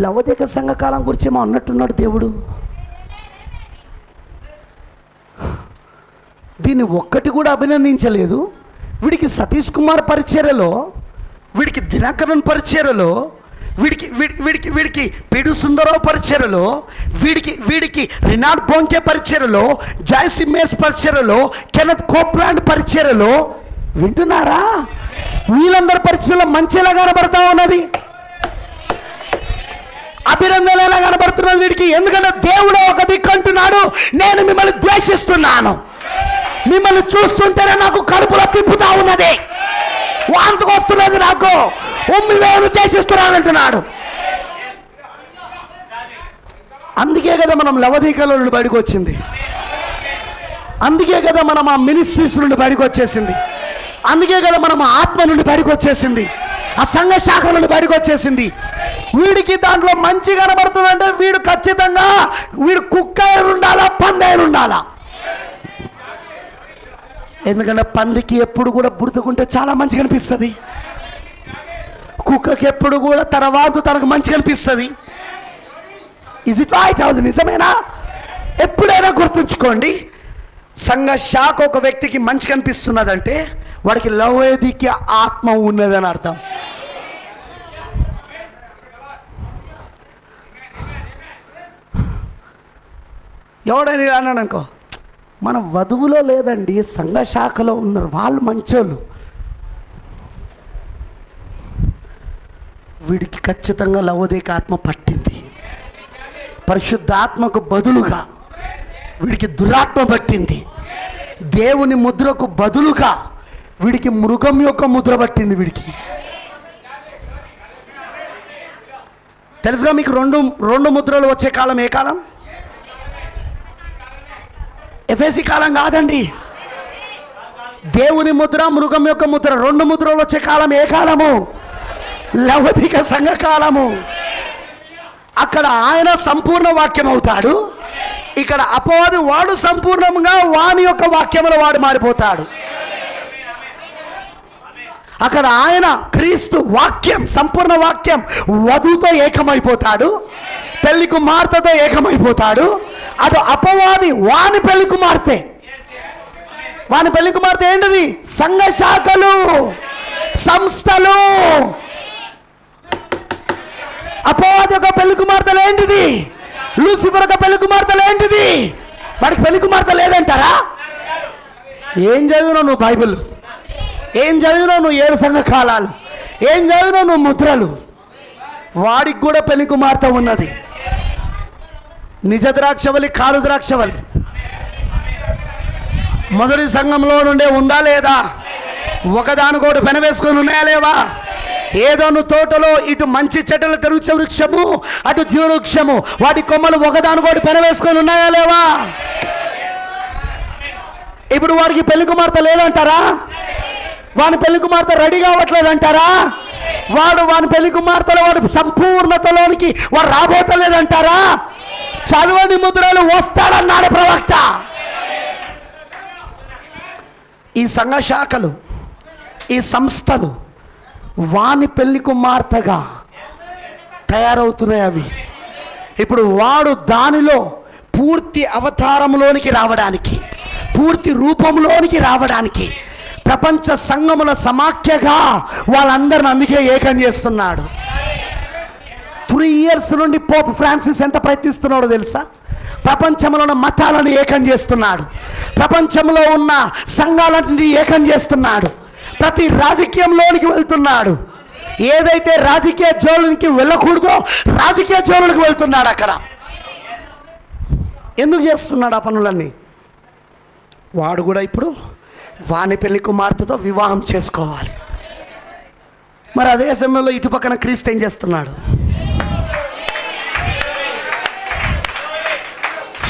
లవోదిక సంఘకాలం గురించి ఏమో అన్నట్టున్నాడు దేవుడు. దీన్ని ఒక్కటి కూడా అభినందించలేదు. వీడికి సతీష్ కుమార్ పరిచర్యలో, వీడికి దినకరన్ పరిచర్యలో, వీడికి పిడు సుందరరావు పరిచర్యలో, వీడికి రినాడ్ బోంకే పరిచర్యలో, జాయ్సీ మేస్ పరిచర్యలో, కెనత్ కోప్లాండ్ పరిచర్యలో, వింటున్నారా? వీళ్ళందరి పరిచర్యలో మంచిలా కనబడతా ఉన్నది, అభినందన ఎలా కనబడుతున్నది వీడికి. ఎందుకంటే దేవుడు ఒక దిక్కు అంటున్నాడు, నేను మిమ్మల్ని ద్వేషిస్తున్నాను, మిమ్మల్ని చూస్తుంటేనే నాకు కడుపులో తిప్పుతా ఉన్నది, వాంతికి వస్తున్నది, నాకు ఉమ్మివేను ద్వేషిస్తున్నాను అంటున్నాడు. అందుకే కదా మనం లవదీకల నుండి బయటకు వచ్చింది, అందుకే కదా మనం ఆ మినిస్ట్రీస్ నుండి బయటకు వచ్చేసింది, అందుకే కదా మనం ఆత్మ నుండి బయటకు వచ్చేసింది, ఆ సంఘ శాఖ నుండి బయటకు వచ్చేసింది. వీడికి దాంట్లో మంచి కనబడుతుందంటే వీడు ఖచ్చితంగా వీడు కుక్క అయిన ఉండాలా, పంది అయిన ఉండాలా. ఎందుకంటే పందికి ఎప్పుడు కూడా బుడతకుంటే చాలా మంచిగా అనిపిస్తుంది, కుక్కకి ఎప్పుడు కూడా తర్వాత తనకు మంచిగా అనిపిస్తుంది. Is it right? అవును, నిజమేనా? ఎప్పుడైనా గుర్తుంచుకోండి, సంఘ శాఖ ఒక వ్యక్తికి మంచిగా అనిపిస్తున్నదంటే వాడికి లవోదిక ఆత్మ ఉన్నదని అర్థం. ఎవడైనా అన్నాడు అనుకో, మన వధువులో లేదండి, సంఘ శాఖలో ఉన్నారు, వాళ్ళు మంచోళ్ళు, వీడికి ఖచ్చితంగా లవోదిక ఆత్మ పట్టింది. పరిశుద్ధాత్మకు బదులుగా వీడికి దురాత్మ పట్టింది. దేవుని ముద్రకు బదులుగా వీడికి మృగం యొక్క ముద్ర పట్టింది. వీడికి తెలుసుగా మీకు రెండు ముద్రలు వచ్చే కాలం ఏ కాలం? ఎఫెసీ కాలం కాదండి. దేవుని ముద్ర, మృగం యొక్క ముద్ర, రెండు ముద్రలు వచ్చే కాలం ఏ కాలము? లవోదిక సంఘ కాలము. అక్కడ ఆయన సంపూర్ణ వాక్యం అవుతాడు, ఇక్కడ అపవాది వాడు సంపూర్ణంగా వాని యొక్క వాక్యముల వాడు మారిపోతాడు. అక్కడ ఆయన క్రీస్తు వాక్యం, సంపూర్ణ వాక్యం వధువుతో ఏకమైపోతాడు, పెళ్లి కుమార్తెతో ఏకమైపోతాడు. అటు అపవాది వాని పెళ్లి కుమార్తె, వాని పెళ్లి కుమార్తె ఏంటిది? సంఘ శాఖలు, సంస్థలు. అపవాది యొక్క పెళ్లి కుమార్తెలు ఏంటిది? లూసిఫర్ యొక్క పెళ్లి కుమార్తెలు ఏంటిది? వాడికి పెళ్లి కుమార్తె లేదంటారా? ఏం చదివినావు నువ్వు బైబిల్? ఏం చదివినావు నువ్వు 7 సంఘ కాలాలు? ఏం చదివినావు నువ్వు ముద్రలు? వాడికి కూడా పెళ్లి కుమార్తె ఉన్నది. నిజ ద్రాక్షవల్లి, కారు ద్రాక్షవల్లి మొదటి సంఘంలో నుండే ఉందా లేదా? ఒకదానికోటి పెనవేసుకొని ఉన్నాయా లేవా? ఏదో నువ్వు తోటలో ఇటు మంచి చెట్టులు తెరుచే వృక్షము, అటు జీవ వృక్షము, వాటి కొమ్మలు ఒకదానికోటి పెనవేసుకొని ఉన్నాయా లేవా? ఇప్పుడు వాడికి పెళ్లి కుమార్తె లేదంటారా? వాని పెళ్లి కుమార్తె రెడీ కావట్లేదంటారా? వాని పెళ్లి కుమార్తెలో వాడు సంపూర్ణతలోనికి వాడు రాబోతలేదంటారా? చదవని ముద్రలు వస్తాడన్నాడు ప్రవక్త. ఈ సంఘ శాఖలు, ఈ సంస్థలు వాని పెళ్లి కుమార్తెగా తయారవుతున్నాయి. అవి ఇప్పుడు వాడు దానిలో పూర్తి అవతారంలోనికి రావడానికి, పూర్తి రూపంలోనికి రావడానికి ప్రపంచ సంఘముల సమాఖ్యగా వాళ్ళందరిని అందుకే ఏకం చేస్తున్నాడు. 3 years నుండి పోప్ ఫ్రాన్సిస్ ఎంత ప్రయత్నిస్తున్నాడో తెలుసా? ప్రపంచంలో ఉన్న మతాలను ఏకం చేస్తున్నాడు, ప్రపంచంలో ఉన్న సంఘాలన్నింటినీ ఏకం చేస్తున్నాడు, ప్రతి రాజకీయంలోనికి వెళ్తున్నాడు. ఏదైతే రాజకీయ జోలునికి వెళ్ళకూడదో రాజకీయ జోలులకు వెళ్తున్నాడు. అక్కడ ఎందుకు చేస్తున్నాడు ఆ పనులన్నీ? వాడు కూడా ఇప్పుడు వాని పెళ్లి కుమార్తెతో వివాహం చేసుకోవాలి. మరి అదే సమయంలో ఇటు పక్కన క్రీస్తు ఏం చేస్తున్నాడు?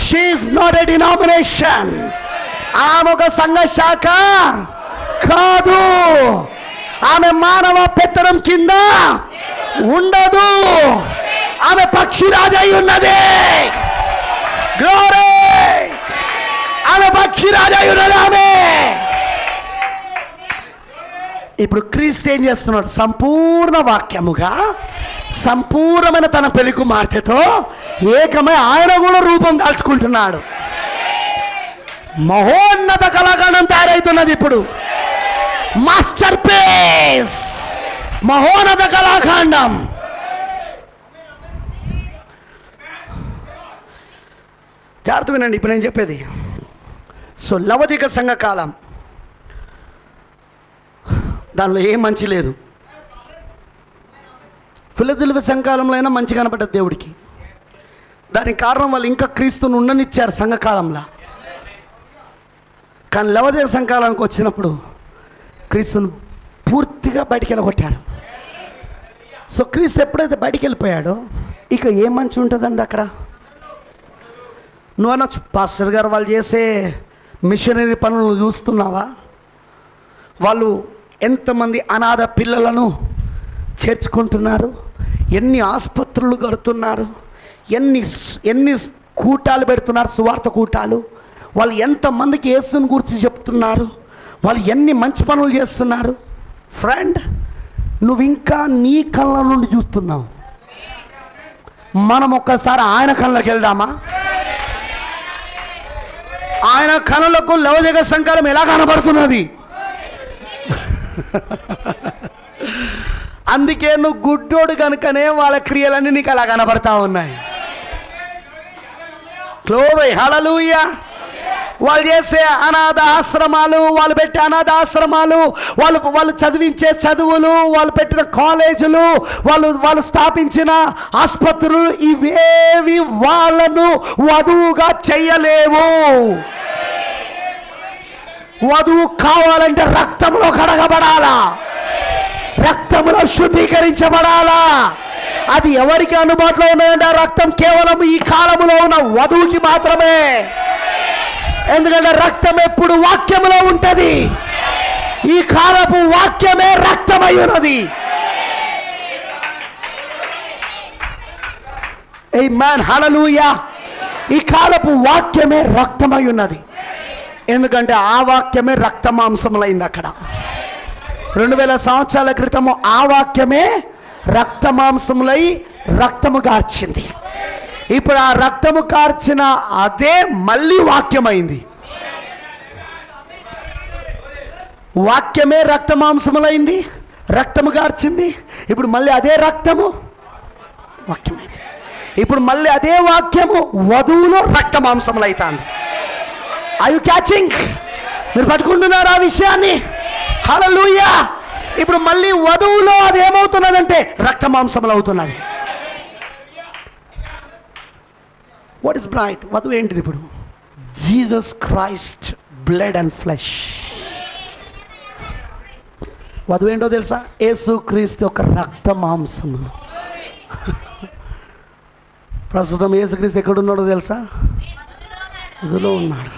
She is not a denomination. ఆమె ఒక సంఘ శాఖ కాదు, ఆమె మానవ పెత్తనం కింద ఉండదు. ఆమె పక్షిరాజు అయి ఉన్నది. గ్లోరీ! ఆమె పక్షిరాజు అయి ఉన్నది ఆమె. ఇప్పుడు క్రీస్తు ఏం చేస్తున్నాడు? సంపూర్ణ వాక్యముగా సంపూర్ణమైన తన పెళ్లి కుమార్తెతో ఏకమై ఆయన కూడా రూపం దాల్చుకుంటున్నాడు. మహోన్నత కళాఖండం తయారవుతున్నది. ఇప్పుడు మాస్టర్ పీస్, మహోన్నత కళాఖండం. జాగ్రత్త వినండి ఇప్పుడు నేను చెప్పేది. సో లవదిక సంఘకాలం, దానిలో ఏం మంచి లేదు. ఫిలదెల్ఫియా సంఘకాలంలో అయినా మంచి కనపడ్డది దేవుడికి. దానికి కారణం వాళ్ళు ఇంకా క్రీస్తుని ఉండనిచ్చారు సంఘకాలంలో. కానీ లవదిక సంఘకాలానికి వచ్చినప్పుడు క్రీస్తుని పూర్తిగా బయటికి వెళ్ళగొట్టారు. సో క్రీస్తు ఎప్పుడైతే బయటికి వెళ్ళిపోయాడో ఇక ఏం మంచి ఉంటుందండి అక్కడ? నువ్వు అనొచ్చు, పాస్టర్ గారు వాళ్ళు చేసే మిషనరీ పనులు చూస్తున్నావా? వాళ్ళు ఎంతమంది అనాథ పిల్లలను చేర్చుకుంటున్నారు, ఎన్ని ఆసుపత్రులు కడుతున్నారు, ఎన్ని కూటాలు పెడుతున్నారు, సువార్త కూటాలు. వాళ్ళు ఎంతమందికి యేసుని గురించి చెప్తున్నారు, వాళ్ళు ఎన్ని మంచి పనులు చేస్తున్నారు. ఫ్రెండ్, నువ్వు ఇంకా నీ కళ్ళ నుండి చూస్తున్నావు. మనం ఒక్కసారి ఆయన కళ్ళకి వెళ్దామా? ఆయన కనులకు లవదిక సంఘకాలం ఎలా కనబడుతున్నది? అందుకే నువ్వు గుడ్డోడు కనుకనే వాళ్ళ క్రియలన్నీ నీకు అలా కనబడతా ఉన్నాయి. గ్లోరీ, హల్లెలూయా. వాళ్ళు చేసే అనాథ ఆశ్రమాలు, వాళ్ళు పెట్టే అనాథ ఆశ్రమాలు, వాళ్ళు చదివించే చదువులు, వాళ్ళు పెట్టిన కాలేజీలు, వాళ్ళు స్థాపించిన ఆసుపత్రులు, ఇవేవి వాళ్ళను వధువుగా చెయ్యలేవు. వధువు కావాలంటే రక్తంలో కడగబడాలా, రక్తంలో శుద్ధీకరించబడాలా. అది ఎవరికి అందుబాటులో ఉన్నదంటే ఆ రక్తం కేవలం ఈ కాలంలో ఉన్న వధువుకి మాత్రమే. ఎందుకంటే రక్తం ఎప్పుడు వాక్యములో ఉంటుంది. ఈ కాలపు వాక్యమే రక్తమై ఉన్నది. ఆమేన్, హల్లెలూయా. ఈ కాలపు వాక్యమే రక్తమై ఉన్నది. ఎందుకంటే ఆ వాక్యమే రక్త మాంసములైంది. అక్కడ 2000 సంవత్సరాల క్రితము ఆ వాక్యమే రక్త మాంసములై రక్తము కార్చింది. ఇప్పుడు ఆ రక్తము కార్చిన అదే మళ్ళీ వాక్యమైంది. వాక్యమే రక్త మాంసములైంది, రక్తము కార్చింది. ఇప్పుడు మళ్ళీ అదే రక్తము వాక్యమైంది. ఇప్పుడు మళ్ళీ అదే వాక్యము వధువులో రక్త మాంసములైతాంది. Are you catching? మీరు పట్టుకుంటున్నారు ఆ విషయాన్ని? హల్లెలూయా. ఇప్పుడు మళ్ళీ వధువులో అది ఏమవుతున్నదంటే రక్త మాంసములు అవుతున్నది. What is bright? వధువు ఏంటిది ఇప్పుడు? Jesus Christ blood and flesh. వధువు ఏంటో తెలుసా? యేసు క్రీస్తు యొక్క రక్త మాంసములు. ప్రస్తుతం యేసుక్రీస్తు ఎక్కడున్నాడో తెలుసా? వధువులో ఉన్నాడు.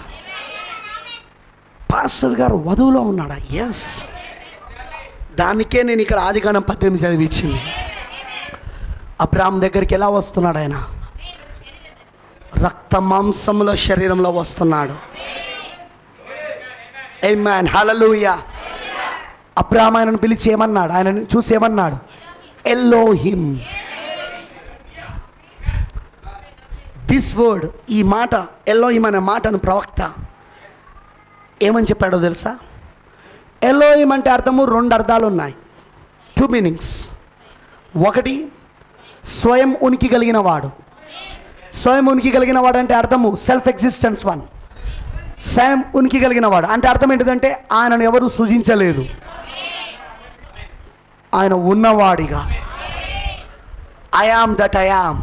పాస్టర్ గారు వధువులో ఉన్నాడా? ఎస్. దానికే నేను ఇక్కడ ఆదికాండం 18 చదివించింది. అబ్రాహాం దగ్గరికి ఎలా వస్తున్నాడు? ఆయన రక్త మాంసముల శరీరంలో వస్తున్నాడు. ఆమేన్, హల్లెలూయా. అబ్రాహాం ఆయనను పిలిచి ఏమన్నాడు? ఆయనను చూసి ఏమన్నాడు? ఎలోహిం. దిస్ వర్డ్, ఈ మాట ఎలోహిం అనే మాటను ప్రవక్త ఏమని చెప్పాడో తెలుసా? ఎలోహిం అంటే అర్థము 2 అర్థాలు ఉన్నాయి, 2 మీనింగ్స్. ఒకటి స్వయం ఉనికి కలిగిన వాడు. స్వయం ఉనికి కలిగిన వాడు అంటే అర్థము సెల్ఫ్ ఎగ్జిస్టెన్స్ వన్. స్వయం ఉనికి కలిగిన వాడు అంటే అర్థం ఏంటిదంటే ఆయనను ఎవరు సృజించలేదు, ఆయన ఉన్నవాడిగా. I am that I am.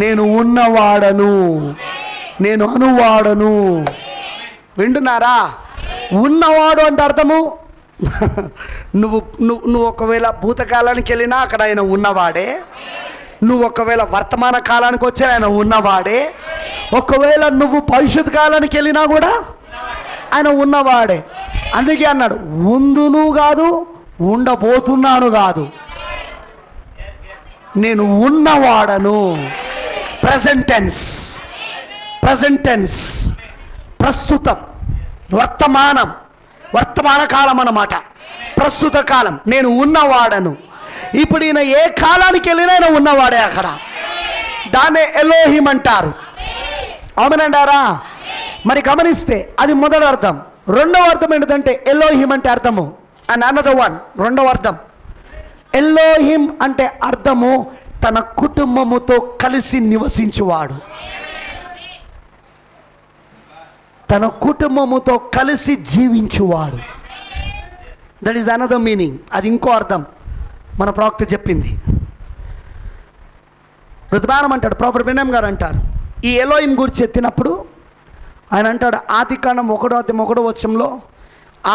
నేను ఉన్నవాడను, నేను అనువాడను. వింటున్నారా? ఉన్నవాడు అంటే అర్థము నువ్వు ఒకవేళ భూతకాలానికి వెళ్ళినా అక్కడ ఆయన ఉన్నవాడే. నువ్వు ఒకవేళ వర్తమాన కాలానికి వచ్చి ఆయన ఉన్నవాడే. ఒకవేళ నువ్వు భవిష్యత్ కాలానికి వెళ్ళినా కూడా ఆయన ఉన్నవాడే. అందుకే అన్నాడు, ఉందును కాదు ఉండబోతున్నాను కాదు. నేను ఉన్నవాడను. ప్రెజెంట్ టెన్స్, ప్రెజెంట్ టెన్స్, ప్రస్తుతం, వర్తమానం, వర్తమాన కాలం అన్నమాట. ప్రస్తుత కాలం, నేను ఉన్నవాడను. ఇప్పుడు ఈయన ఏ కాలానికి వెళ్ళినా ఆయన ఉన్నవాడే అక్కడ. దాన్నే ఎలోహిం అంటారు. అవునంటారా? మరి గమనిస్తే అది మొదటి అర్థం. రెండవ అర్థం ఏంటంటే ఎలోహిం అంటే అర్థము అండ్ అనదర్ వన్. రెండవ అర్థం ఎలోహిం అంటే అర్థము తన కుటుంబముతో కలిసి నివసించువాడు. తన కుటుంబముతో కలిసి జీవించువాడు. That is another meaning. అది ఇంకో అర్థం మన ప్రవక్త చెప్పింది. రుతుబానం అంటాడు, ప్రాఫెట్ బిన్యాం గారు అంటారు, ఈ ఎలోహిం గురించి ఎత్తినప్పుడు ఆయన అంటాడు, ఆదికాండం 1:1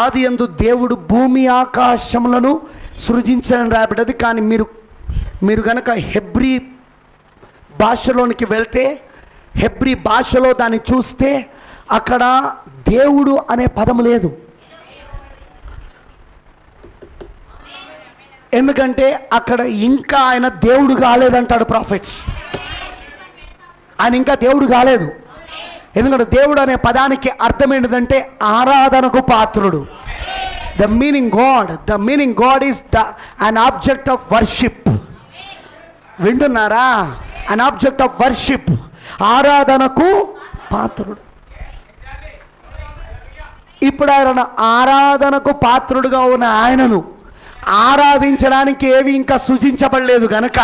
ఆది యందు దేవుడు భూమి ఆకాశములను సృజించాలని రాయబడ్డది. కానీ మీరు కనుక హెబ్రీ భాషలోనికి వెళ్తే, హెబ్రీ భాషలో దాన్ని చూస్తే అక్కడ దేవుడు అనే పదం లేదు. ఎందుకంటే అక్కడ ఇంకా ఆయన దేవుడు కాలేదంటాడు ప్రాఫిట్స్. ఆయన ఇంకా దేవుడు కాలేదు. ఎందుకంటే దేవుడు అనే పదానికి అర్థం ఏంటిదంటే ఆరాధనకు పాత్రుడు. The meaning God is an object of worship. వింటున్నారా? అన్ ఆబ్జెక్ట్ ఆఫ్ వర్షిప్, ఆరాధనకు పాత్రుడు. ఇప్పుడు ఆయన ఆరాధనకు పాత్రుడుగా ఉన్న ఆయనను ఆరాధించడానికి ఏవి ఇంకా సృజించబడలేదు కనుక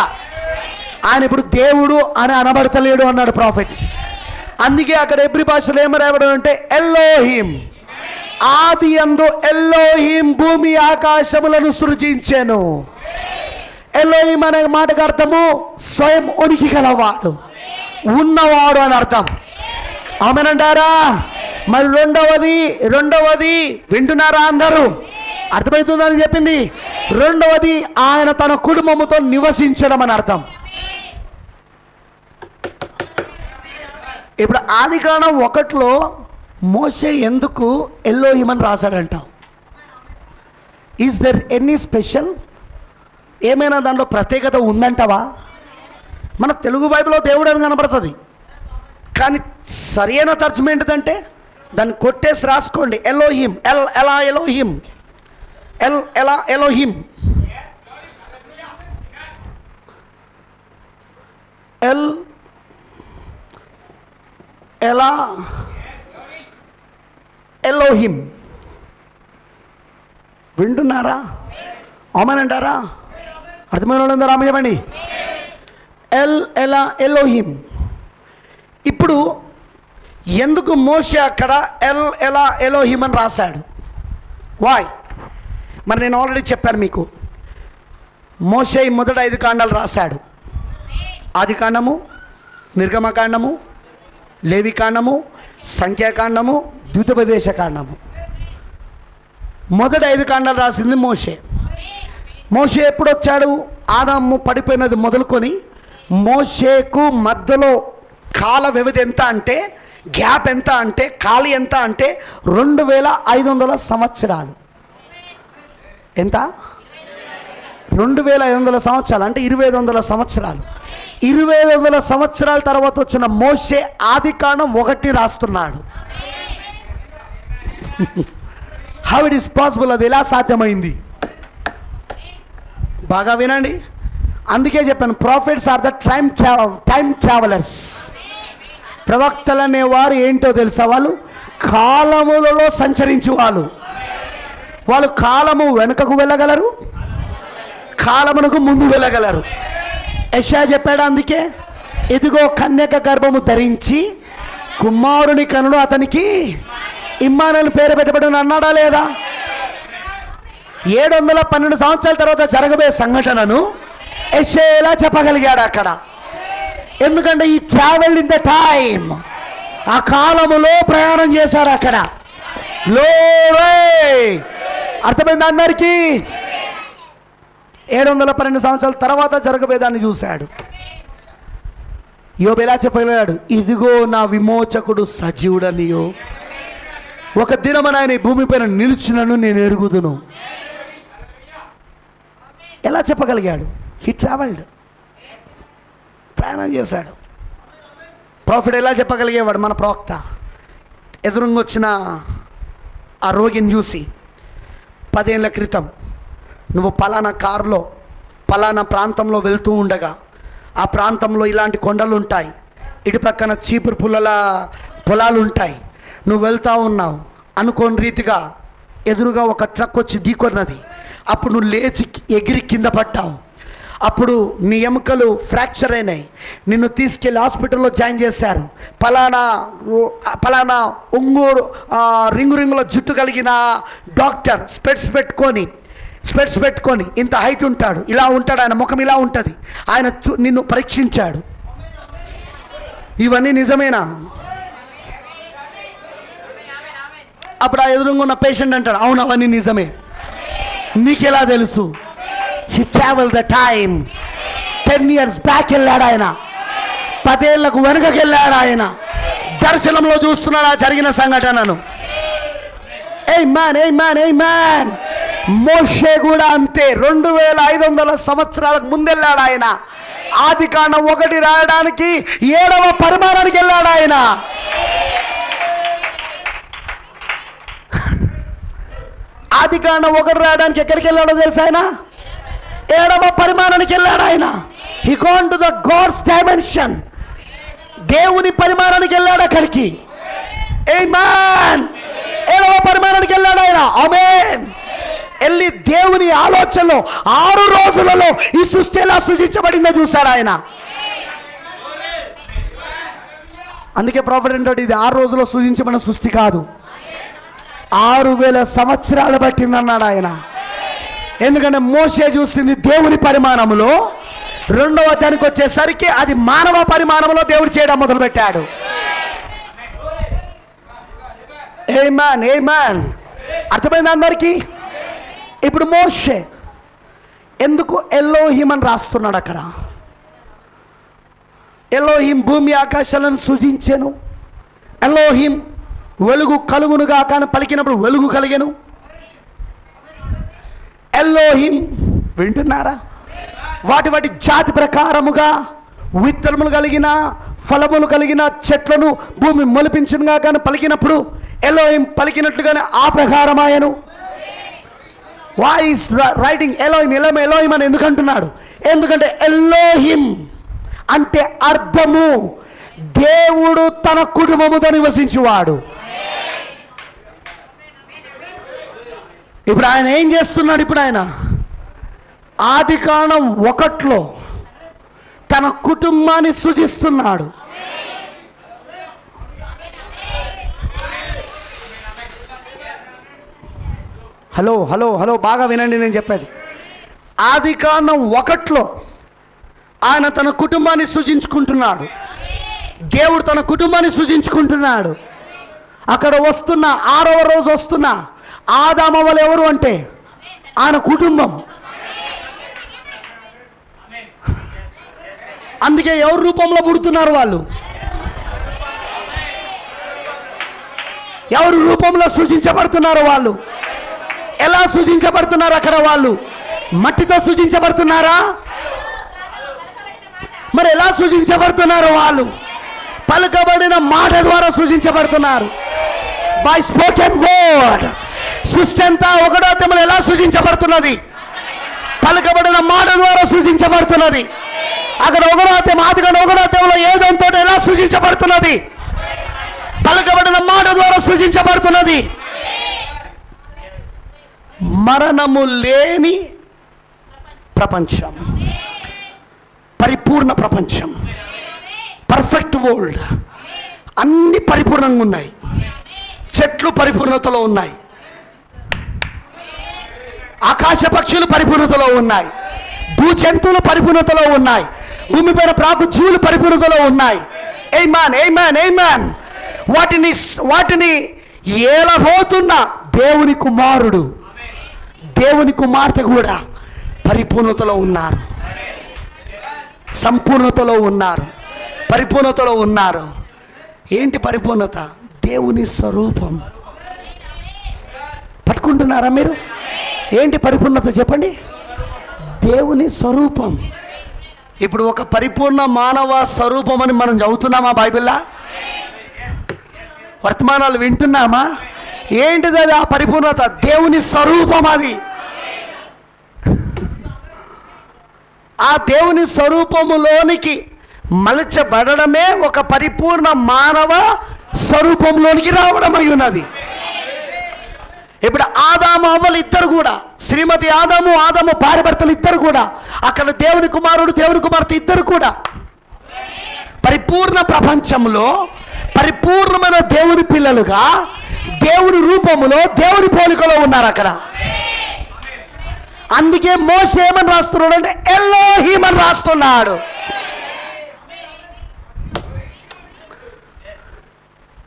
ఆయన ఇప్పుడు దేవుడు అని అనబడతలేడు అన్నాడు ప్రాఫెట్. అందుకే అక్కడ హెబ్రీ భాషలో ఏమి రాయబడి అంటే ఎలోహిం, ఆది యందు ఎలోహిం భూమి ఆకాశములను సృజించెను. ఎలోహిం అనే మాటకు అర్థము స్వయం ఉనికి గలవాడు, ఉన్నవాడు అని అర్థం. ఆమేనంటారా? మరి రెండవది వింటున్నారా అందరూ? అర్థమవుతుందని చెప్పింది. రెండవది ఆయన తన కుటుంబముతో నివసించడం అని అర్థం. ఇప్పుడు ఆదికాండం 1 మోషే ఎందుకు ఎలోహిం అని రాశాడంటావు? Is there any special? ఏమైనా దాంట్లో ప్రత్యేకత ఉందంటావా? మన తెలుగు బైబిల్లో దేవుడు అని కనబడుతుంది, కానీ సరైన తర్జుమా ఏంటిదంటే దాన్ని కొట్టేసి రాసుకోండి. ఎలోహిం, ఎలా ఎలోహిం, ఎలా ఎలోహిం, ఎలా ఎలోహిం. వింటున్నారా? ఆమేనంటారా? అర్థమైన వాళ్ళందరూ ఆమె చెప్పండి. ఎలా ఎలోహిం. ఇప్పుడు ఎందుకు మోషే అక్కడ ఎలా ఎలోహిం అని రాశాడు? వాయ్? మరి నేను ఆల్రెడీ చెప్పాను మీకు, మోషే మొదటి 5 కాండాలు రాశాడు. ఆదికాండము, నిర్గమకాండము, లేవికాండము, సంఖ్యాకాండము, ద్వితోపదేశ కాండము. మొదటి 5 కాండాలు రాసింది మోషే. మోషే ఎప్పుడు వచ్చాడు? ఆదాము పడిపోయినది మొదలుకొని మోషేకు మధ్యలో కాల వ్యవధి ఎంత అంటే, గ్యాప్ ఎంత అంటే, ఖాళీ ఎంత అంటే 2500 సంవత్సరాలు. ఎంత? 2500 సంవత్సరాలు అంటే 2500 సంవత్సరాలు. 2500 సంవత్సరాల తర్వాత వచ్చిన మోషే ఆదికాండం 1 రాస్తున్నాడు. How it is possible? అది ఎలా సాధ్యమైంది? బాగా వినండి. అందుకే చెప్పాను, prophets are the time travellers. ప్రవక్తలు అనేవారు ఏంటో తెలుసా? వాళ్ళు కాలములలో సంచరించి వాళ్ళు కాలము వెనుకకు వెళ్ళగలరు, కాలమునకు ముందు వెళ్ళగలరు. యెషయా చెప్పాడు, అందుకే ఇదిగో కన్యక గర్భము ధరించి కుమారుని కనుడు, అతనికి ఇమ్మానుయేలు పేరు పెట్టబడిన అన్నాడా లేదా? 712 సంవత్సరాల తర్వాత జరగబోయే సంఘటనను యెషయా ఎలా చెప్పగలిగాడు అక్కడ? ఎందుకంటే ఈ ట్రావెల్ ఇన్ ద టైమ్, ఆ కాలములో ప్రయాణం చేశాడు అక్కడ. అర్థమైంది అందరికీ? 712 సంవత్సరాల తర్వాత జరగబోయేదాన్ని చూశాడు. యోబు ఎలా చెప్పగలిగాడు? ఇదిగో నా విమోచకుడు సజీవుడనియో, ఒక దినమున ఆయన భూమిపైన నిలిచినను నేను ఎరుగుదును. ఎలా చెప్పగలిగాడు? He travelled. ప్రయాణం చేశాడు. ప్రాఫిట్ ఎలా చెప్పగలిగేవాడు? మన ప్రవక్త ఎదురుగా వచ్చిన ఆ రోగిని చూసి, 10 ఏళ్ల క్రితం నువ్వు పలానా కారులో పలానా ప్రాంతంలో వెళ్తూ ఉండగా ఆ ప్రాంతంలో ఇలాంటి కొండలు ఉంటాయి, ఇటు పక్కన చీపురు పుల్లల పొలాలు ఉంటాయి, నువ్వు వెళ్తూ ఉన్నావు అనుకోని రీతిగా ఎదురుగా ఒక ట్రక్ వచ్చి ఢీకొన్నది. అప్పుడు నువ్వు లేచి ఎగిరి కింద పడ్డావు. అప్పుడు నీ ఎముకలు ఫ్రాక్చర్ అయినాయి. నిన్ను తీసుకెళ్ళి హాస్పిటల్లో జాయిన్ చేశారు. పలానా ఒంగూరు రింగుల జుట్టు కలిగిన డాక్టర్ స్పెట్స్ పెట్టుకొని ఇంత హైట్ ఉంటాడు, ఇలా ఉంటాడు, ఆయన ముఖం ఇలా ఉంటుంది, ఆయన నిన్ను పరీక్షించాడు. ఇవన్నీ నిజమేనా? అప్పుడు ఆ ఎదురుగా ఉన్న పేషెంట్ అంటాడు, అవును అవన్నీ నిజమే. నీకెలా తెలుసు? He travel the time. 10 years back వెళ్ళాడు ఆయన, 10 ఏళ్లకు వెనుకకి వెళ్ళాడు ఆయన. దర్శనంలో చూస్తున్నాడు ఆ జరిగిన సంఘటనను. ఆమేన్. మోషే కూడా అంతే. 2500 సంవత్సరాలకు ముందెళ్ళాడు ఆయన. ఆదికాండం 1 రాయడానికి 7వ పరిమాణానికి వెళ్ళాడు ఆయన. ఆదికాండం 1 రాయడానికి ఎక్కడికి వెళ్ళాడో తెలుసా? ఆయన 7వ పరిమాణానికి వెళ్ళాడు ఆయన. He gone to the God's dimension. దేవుని పరిమాణానికి వెళ్ళాడు అక్కడికి. ఆమేన్. 7వ పరిమాణానికి వెళ్ళాడు ఆయన. ఆమేన్. వెళ్ళి దేవుని ఆలోచనలో 6 రోజులలో ఈ సృష్టి ఎలా సృజించబడిందో చూశాడు ఆయన. అందుకే ప్రాఫిట్ అంటే ఇది 6 రోజుల్లో సృజించబడిన సృష్టి కాదు, 6000 సంవత్సరాలు పట్టిందన్నాడు ఆయన. ఎందుకంటే మోషే చూసింది దేవుని పరిమాణంలో, 2వ దానికి వచ్చేసరికి అది మానవ పరిమాణంలో దేవుడు చేయడం మొదలుపెట్టాడు. ఆమేన్. అర్థమైంది అందరికీ? ఇప్పుడు మోషే ఎందుకు ఎలోహిం అని రాస్తున్నాడు అక్కడ? ఎలోహిం భూమి ఆకాశాలను సృజించెను. ఎలోహిం వెలుగు కలుగునుగా కానీ పలికినప్పుడు వెలుగు కలిగెను. ఎలోహిం వింటున్నారా? వాటి జాతి ప్రకారముగా విత్తనములు కలిగిన ఫలములు కలిగిన చెట్లను భూమి మొలిపించునుగా కానీ పలికినప్పుడు ఎలోహిం పలికినట్లుగానే ఆ ప్రకారమాయను. వై ఈస్ రైటింగ్ ఎలోహిం అని ఎందుకంటున్నాడు? ఎందుకంటే ఎలోహిం అంటే అర్థము దేవుడు తన కుటుంబముతో నివసించువాడు. ఇప్పుడు ఆయన ఏం చేస్తున్నాడు? ఇప్పుడు ఆయన ఆదికాండం 1లో తన కుటుంబాన్ని సృజిస్తున్నాడు. హలో బాగా వినండి నేను చెప్పేది. ఆదికాండం 1లో ఆయన తన కుటుంబాన్ని సృజించుకుంటున్నాడు. దేవుడు తన కుటుంబాన్ని సృజించుకుంటున్నాడు. అక్కడ వస్తున్న 6వ రోజు వస్తున్న ఆదాము వాళ్ళు ఎవరు అంటే ఆయన కుటుంబం. అందుకే ఎవరి రూపంలో పుడుతున్నారు వాళ్ళు? ఎవరి రూపంలో సృజించబడుతున్నారు వాళ్ళు? ఎలా సృజించబడుతున్నారు అక్కడ వాళ్ళు? మట్టితో సృజించబడుతున్నారా? మరి ఎలా సృజించబడుతున్నారు వాళ్ళు? పలుకబడిన మాట ద్వారా సృజించబడుతున్నారు. By spoken word. సృష్టి అంతా 1వ అధ్యాయంలో ఎలా సృజించబడుతున్నది? పలుకబడిన మాట ద్వారా సృజించబడుతున్నది. అక్కడ 1వ అధ్యాయం ఆదికాండం 1వ అధ్యాయంలో ఏదంతో ఎలా సృజించబడుతున్నది? పలుకబడిన మాట ద్వారా సృజించబడుతున్నది. మరణము లేని ప్రపంచం, పరిపూర్ణ ప్రపంచం, పర్ఫెక్ట్ వరల్డ్. అన్ని పరిపూర్ణంగా ఉన్నాయి. చెట్లు పరిపూర్ణతలో ఉన్నాయి, ఆకాశ పక్షులు పరిపూర్ణతలో ఉన్నాయి, భూజంతువులు పరిపూర్ణతలో ఉన్నాయి, భూమిపైన ప్రాకు జీవులు పరిపూర్ణతలో ఉన్నాయి. ఆమేన్. వాటిని ఏలబోతున్న దేవుని కుమారుడు, దేవుని కుమార్తె కూడా పరిపూర్ణతలో ఉన్నారు, సంపూర్ణతలో ఉన్నారు, పరిపూర్ణతలో ఉన్నారు. ఏంటి పరిపూర్ణత? దేవుని స్వరూపం. పట్టుకుంటున్నారా మీరు? ఏంటి పరిపూర్ణత చెప్పండి? దేవుని స్వరూపం. ఇప్పుడు ఒక పరిపూర్ణ మానవ స్వరూపం అని మనం చదువుతున్నామా బైబిల్లా? వర్తమానాలు వింటున్నామా? ఏంటిది అది? ఆ పరిపూర్ణత దేవుని స్వరూపం. అది ఆ దేవుని స్వరూపములోనికి మలచబడమే ఒక పరిపూర్ణ మానవ స్వరూపంలోనికి రావడం అయి ఉన్నది. ఇప్పుడు ఆదాము అవ్వలు ఇద్దరు కూడా, శ్రీమతి ఆదాము భార్య భర్తలు ఇద్దరు కూడా, అక్కడ దేవుని కుమారుడు దేవుని కుమార్తె ఇద్దరు కూడా పరిపూర్ణ ప్రపంచంలో పరిపూర్ణమైన దేవుని పిల్లలుగా దేవుని రూపములో దేవుని పోలికలో ఉన్నారు అక్కడ. అందుకే మోషే ఏమని రాస్తున్నాడు అంటే ఎలోహీం అని రాస్తున్నాడు.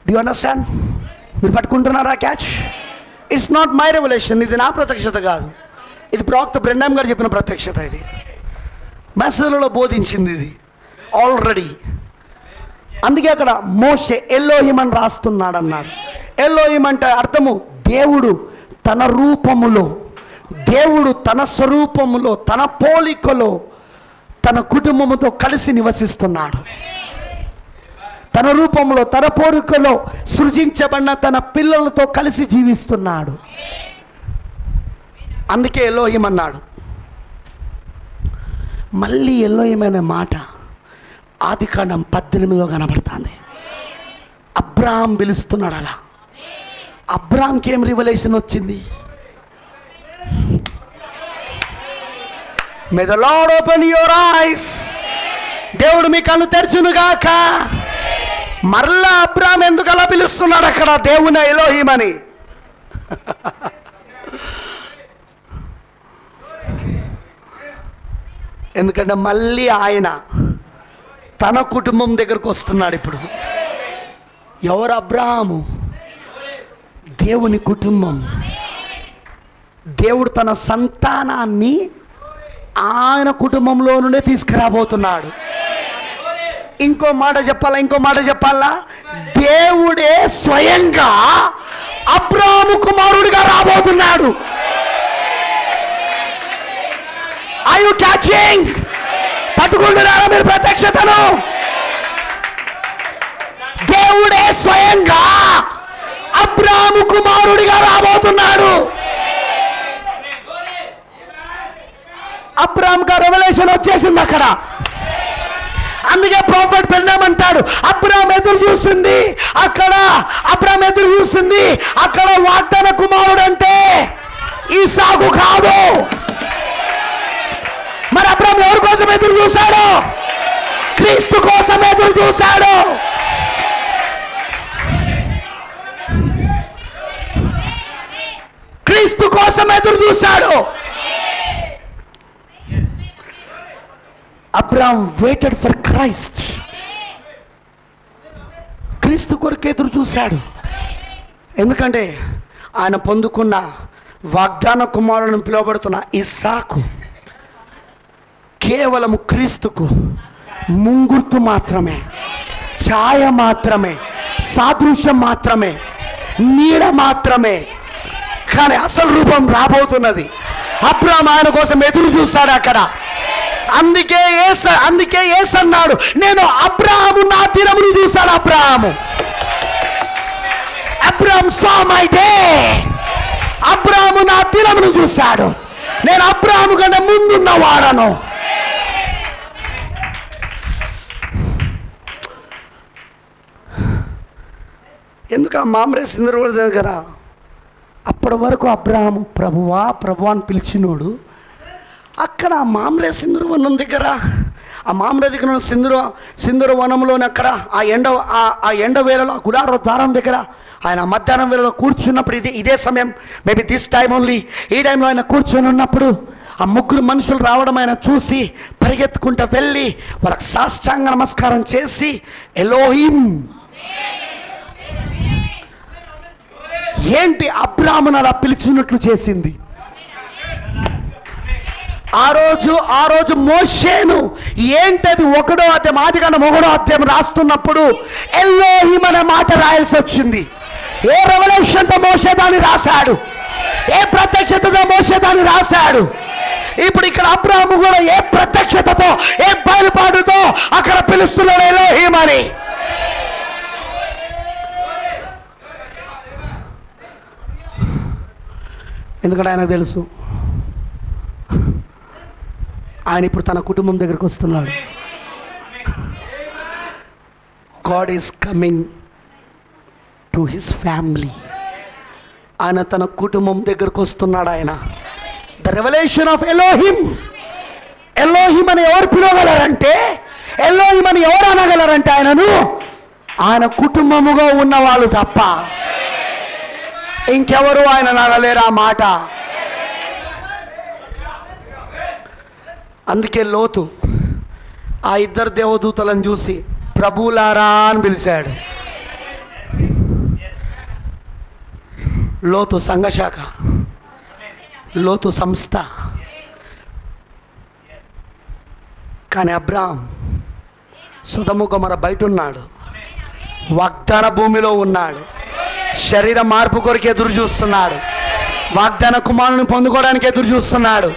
Do you understand? మీరు పట్టుకుంటున్నారా catch? It's not my revolution. ఇది నా ప్రత్యక్షత కాదు, ఇది ప్రవక్త బ్రెన్హామ్ గారు చెప్పిన ప్రత్యక్షత. ఇది మెసేజ్లలో బోధించింది ఇది ఆల్రెడీ. అందుకే అక్కడ మోషే ఎలోహీం అని రాస్తున్నాడు అన్నాడు. ఎలోహీం అంటే అర్థము దేవుడు తన రూపములో, దేవుడు తన స్వరూపములో, తన పోలికలో తన కుటుంబముతో కలిసి నివసిస్తున్నాడు. తన రూపంలో తన పోలికలో సృజించబడిన తన పిల్లలతో కలిసి జీవిస్తున్నాడు. అందుకే ఎలోహీం అన్నాడు. మళ్ళీ ఎలోహీం అనే మాట ఆదికాండం 18లో కనబడుతుంది. అబ్రాహాం పిలుస్తున్నాడు. అలా అబ్రాహాంకి ఏం రివల్యూషన్ వచ్చింది? May the lord open your eyes. దేవుడు మీ కళ్ళు తెరచునుగాక. మరలా అబ్రాహాం ఎందుకు అలా పిలుస్తున్నాడు అక్కడ దేవుని ఎలోహీం అని? ఎందుకంటే మళ్ళీ ఆయన తన కుటుంబం దగ్గరకు వస్తున్నాడు. ఇప్పుడు ఎవరు అబ్రాహాము? దేవుని కుటుంబం. దేవుడు తన సంతానాన్ని ఆయన కుటుంబంలో నుండే తీసుకురాబోతున్నాడు. ఇంకో మాట చెప్పాలా? దేవుడే స్వయంగా అబ్రాహాము కుమారుడిగా రాబోతున్నాడు. Are you catching? పట్టుకుంటున్నారా మీరు ప్రత్యక్షతను? దేవుడే స్వయంగా అబ్రాహాము కుమారుడిగా రాబోతున్నాడు. అబ్రాహాంకి రెవల్యూషన్ వచ్చేసింది అక్కడ. అందుకే ప్రాఫెట్ బ్రెన్హామ్ అంటాడు, అబ్రాహాం ఎదురు చూసింది అక్కడ వాగ్దాన కుమారుడు అంటే ఇస్సాకు కాదు. మరి అబ్రాహాం ఎవరి కోసం ఎదురు చూశాడు? క్రీస్తు కోసం ఎదురు చూశాడు. క్రీస్తు కోసం ఎదురు చూశాడు. అబ్రాహాం వెయిటెడ్ ఫర్ క్రైస్ట్. క్రీస్తు కొరకు ఎదురు చూశాడు. ఎందుకంటే ఆయన పొందుకున్న వాగ్దాన కుమారులను పిలువబడుతున్న ఇస్సాకు కేవలం క్రీస్తుకు ముంగుర్తు మాత్రమే, ఛాయ మాత్రమే, సాదృశ్యం మాత్రమే, నీడ మాత్రమే. కానీ అసలు రూపం రాబోతున్నది. అబ్రాహాం ఆయన కోసం ఎదురు చూశాడు అక్కడ. అందుకే యేసు అన్నాడు, నేను అబ్రాహాము నా దినమును చూశాను. అబ్రాహాం saw my day. అబ్రాహాము నా దినమును చూశాడు. నేను అబ్రాహాము కంటే ముందున్న వాడను. ఎందుకు ఆ మామ్రే సింధూర దగ్గర అప్పటి వరకు అబ్రాహాము ప్రభువా అని పిలిచినోడు, అక్కడ ఆ మామ్రే సింధూర వనం దగ్గర, ఆ మామ్రే దగ్గర సింధూర వనంలోని అక్కడ ఆ ఎండ వేళలో గుడార ద్వారం దగ్గర ఆయన మధ్యాహ్నం వేళలో కూర్చున్నప్పుడు, ఇదే సమయం, మేబీ దిస్ టైం ఓన్లీ, ఈ టైంలో ఆయన కూర్చొని ఉన్నప్పుడు ఆ ముగ్గురు మనుషులు రావడం ఆయన చూసి పరిగెత్తుకుంటూ వెళ్ళి వాళ్ళకి సాష్టాంగ నమస్కారం చేసి ఎలోహీం. ఏంటి అబ్రాహామును అలా పిలిచినట్లు చేసింది? ఆ రోజు మోషేను ఏంటది 1వ అధ్యాయం ఆదికాండం 1వ అధ్యాయం రాస్తున్నప్పుడు ఎలోహీం అనే మాట రాయాల్సి వచ్చింది. ఏ రెవల్యూషన్తో మోషే దాన్ని రాశాడు? ఏ ప్రత్యక్షతతో మోషే దాన్ని రాశాడు? ఇప్పుడు ఇక్కడ అబ్రాహాము కూడా ఏ ప్రత్యక్షతతో, ఏ బయలుపాటుతో అక్కడ పిలుస్తున్నాడు ఎలోహిం అని. ఎందుకంటే ఆయనకు తెలుసు ఆయన ఇప్పుడు తన కుటుంబం దగ్గరికి వస్తున్నాడు. God is coming to his family. ఆయన తన కుటుంబం దగ్గరకు వస్తున్నాడు. ఆయన the revolution of Elohim. Elohim అని ఎవరు పిలవగలరంటే, ఎలోహిం అని ఎవరు అనగలరంటే ఆయనను ఆయన కుటుంబముగా ఉన్న వాళ్ళు తప్ప ఇంకెవరు ఆయన అనలేరు ఆ మాట. అందుకే లోతు ఆ ఇద్దరు దేవదూతలను చూసి ప్రభువులారా అని పిలిచాడు. లోతు సంఘశాఖ, లోతు సంస్థ. కానీ అబ్రాహాం సొదొమ గొమొర్రా బయట ఉన్నాడు, వాగ్దాన భూమిలో ఉన్నాడు, శరీర మార్పు కొరకు ఎదురు చూస్తున్నాడు, వాగ్దాన కుమారుని పొందుకోవడానికి ఎదురు చూస్తున్నాడు.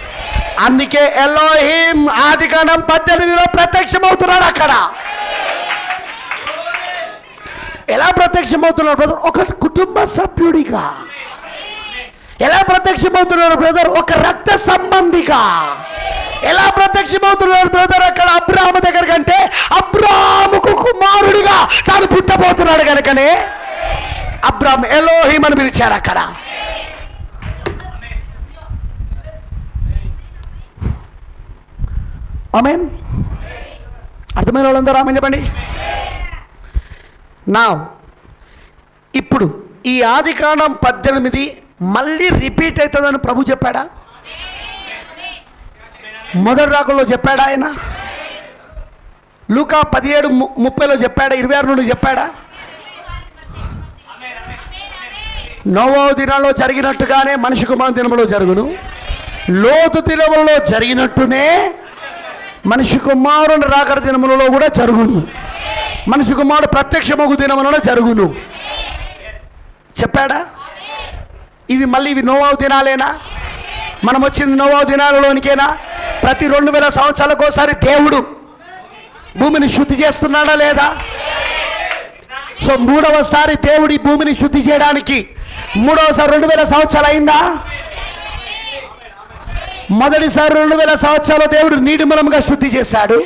అందుకే ఎలోహిం ఆదికాండం 18లో ప్రత్యక్షమవుతున్నాడు. అక్కడ ఎలా ప్రత్యక్షమవుతున్నాడు బ్రదర్? ఒక కుటుంబ సభ్యుడిగా. ఎలా ప్రత్యక్షమవుతున్నాడు బ్రదర్? ఒక రక్త సంబంధిగా. ఎలా ప్రత్యక్షమవుతున్నాడు బ్రదర్ అక్కడ అబ్రాహాము దగ్గర కంటే? అబ్రాహాముకు కుమారుడిగా తాను పుట్టబోతున్నాడు కనుకనే అబ్రాహాం ఎలోహిం అని పిలిచారు అక్కడ. ఆమేన్. అర్థమైన వాళ్ళందరూ ఆమేన్ చెప్పండి. నా ఇప్పుడు ఈ ఆదికాండం 18 మళ్ళీ రిపీట్ అవుతుందని ప్రభు చెప్పాడా? మొదటి రాకల్లో చెప్పాడా? ఆయన లూకా 17:30లో చెప్పాడా? 26 నుండి చెప్పాడా? నోవహు దినాల్లో జరిగినట్టుగానే మనిషి కుమారుని దినములో జరుగును, లోతు దినములలో జరిగినట్టునే మనిషి కుమారుని రాకడ దినములలో కూడా జరుగును, మనిషి కుమారుడు ప్రత్యక్షమగు దినములలో జరుగును చెప్పాడా? ఇవి మళ్ళీ ఇవి నోవహు దినాలేనా? మనం వచ్చింది నోవహు దినాలలోనికేనా? ప్రతి 2000 సంవత్సరాలకు ఒకసారి దేవుడు భూమిని శుద్ధి చేస్తున్నాడా లేదా? సో మూడవసారి దేవుడి భూమిని శుద్ధి చేయడానికి మూడవసారి 2000 సంవత్సరాలు అయిందా? మొదటిసారి 2000 సంవత్సరాలు దేవుడు నీటి మూలంగా శుద్ధి చేశాడు.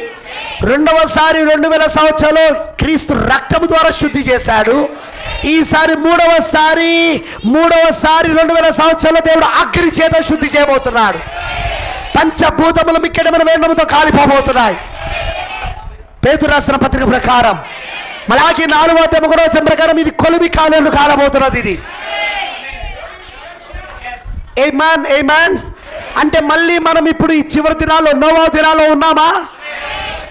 రెండవసారి 2000 సంవత్సరాలు క్రీస్తు రక్తము ద్వారా శుద్ధి చేశాడు. ఈసారి మూడవసారి 2000 సంవత్సరాలు దేవుడు అగ్ని చేత శుద్ధి చేయబోతున్నాడు. పంచభూతములు మిక్కిడమైన వేంద్రముతో కాలిపోబోతున్నాయి. పేతురు రాసిన పత్రిక ప్రకారం మలాకి 4:3 ప్రకారం ఇది కొలిమి కాలంలో కాలబోతున్నది. ఇది ఆమేన్ ఆమేన్. అంటే మళ్ళీ మనం ఇప్పుడు ఈ చివరి దినాల్లో నోవహు దినాల్లో ఉన్నామా?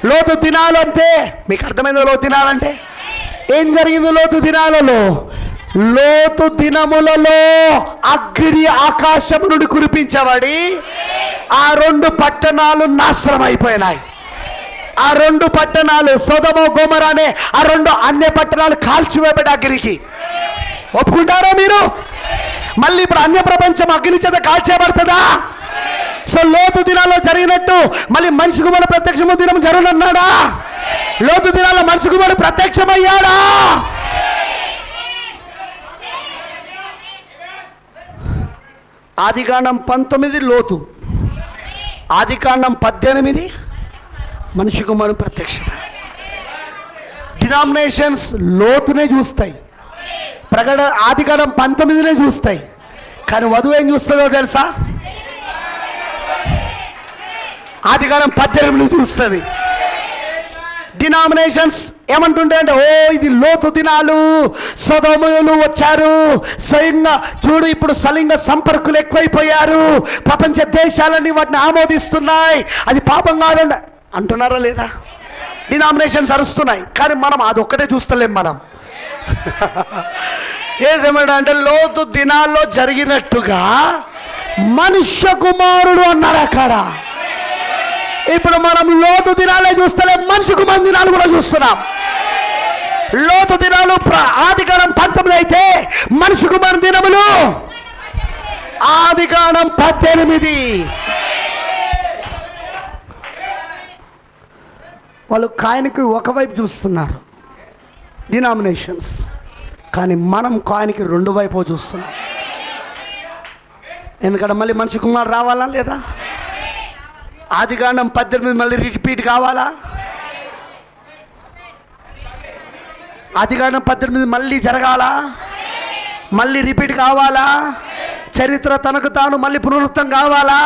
లోతు దినాలు అంటే మీకు అర్థమైందో? లోతు దినాలంటే ఏం జరిగింది? లోతు దినాలలో, లోతు దినములలో అగ్ని ఆకాశం నుండి కురిపించబడి ఆ 2 పట్టణాలు నాశనం అయిపోయినాయి. ఆ 2 పట్టణాలు సొదొమ గొమొర్రా అనే ఆ 2 అన్య పట్టణాలు కాల్చివేయబడి అగ్నికి. ఒప్పుకుంటారా మీరు? మళ్ళీ ఇప్పుడు అన్య ప్రపంచం అగ్ని చేత కాల్చేయబడుతుందా? సో లోతు దినాల్లో జరిగినట్టు మళ్ళీ మనిషి కుమారుడు ప్రత్యక్షము దినం జరుగునన్నాడా? లోతు దినాల్లో మనిషి కుమారుడు ప్రత్యక్షమయ్యాడా? ఆదికాండం 19 లోతు, ఆదికాండం 18 మనిషి కుమారుడు ప్రత్యక్షత. డినామినేషన్స్ లోతునే చూస్తాయి, ఆదికాండం 19నే చూస్తాయి. కానీ వధువు ఏం చూస్తుందో తెలుసా? ఆదికాండం 18 చూస్తుంది. డినామినేషన్స్ ఏమంటుంటాయంటే, ఓ ఇది లోతు దినాలు, సొదొమలు వచ్చారు, స్వయంగా చూడు ఇప్పుడు స్వలింగ సంపర్కులు ఎక్కువైపోయారు, ప్రపంచ దేశాలన్నీ వాటిని ఆమోదిస్తున్నాయి, అది పాపం కాదండి అంటున్నారా లేదా? డినామినేషన్స్ అరుస్తున్నాయి. కానీ మనం అదొక్కటే చూస్తలేం. మనం ఏమంటే లోతు దినాల్లో జరిగినట్టుగా మనుష్య కుమారుడు అన్నారు అక్కడ. ఇప్పుడు మనం లోతు దినాలే చూస్తలేం, మనిషి కుమారుని దినాలు కూడా చూస్తున్నాం. లోతు దినాలు ఆదికాండం 19 అయితే మనిషి కుమారుని దినములు ఆదికాండం 18. వాళ్ళు కాయిన్కి ఒకవైపు చూస్తున్నారు డినామినేషన్స్, కానీ మనం కాయిన్కి రెండు వైపు చూస్తున్నాం. ఎందుకంటే మళ్ళీ మనిషి కుమారుడు రావాలా లేదా? ఆదికాండం 18 మళ్ళీ రిపీట్ కావాలా? ఆదికాండం 18 మళ్ళీ జరగాలా? మళ్ళీ రిపీట్ కావాలా? చరిత్ర తనకు తాను మళ్ళీ పునరుత్థం కావాలా?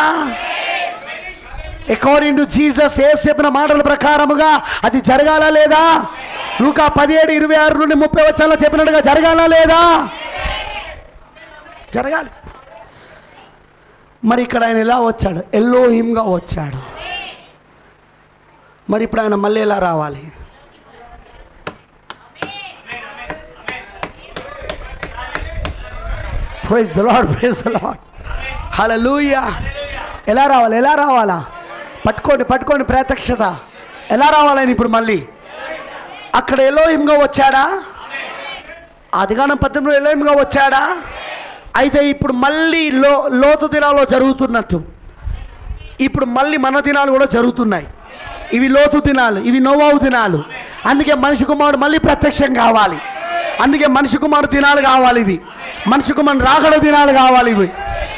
అకార్డింగ్ టు జీసస్ యేసు చెప్పిన మాటల ప్రకారముగా అది జరగాలా లేదా? లూకా 17:26 నుండి 30 వచనాల్లో చెప్పినట్టుగా జరగాలా లేదా? జరగాలి. మరి ఇక్కడ ఆయన ఎలా వచ్చాడు? ఎలోహింగా వచ్చాడు. మరి ఇప్పుడు ఆయన మళ్ళీ ఎలా రావాలి? Praise the Lord, praise the Lord, hallelujah. ఎలా రావాలి? ఎలా రావాలా? పట్టుకోండి ప్రత్యక్షత. ఎలా రావాలని ఇప్పుడు మళ్ళీ అక్కడ ఎలోహింగా వచ్చాడా? ఆదికాండం 18 ఎలోహింగా వచ్చాడా? అయితే ఇప్పుడు మళ్ళీ లోతు దినాల్లో జరుగుతున్నట్టు ఇప్పుడు మళ్ళీ మన దినాలు కూడా జరుగుతున్నాయి. ఇవి లోతు దినాలు, ఇవి నోవాహు దినాలు. అందుకే మనిషి కుమారుడు మళ్ళీ ప్రత్యక్షం కావాలి. అందుకే మనిషి కుమారుడు దినాలు కావాలి. ఇవి మనిషి కుమారుడు రాకడ దినాలు కావాలి. ఇవి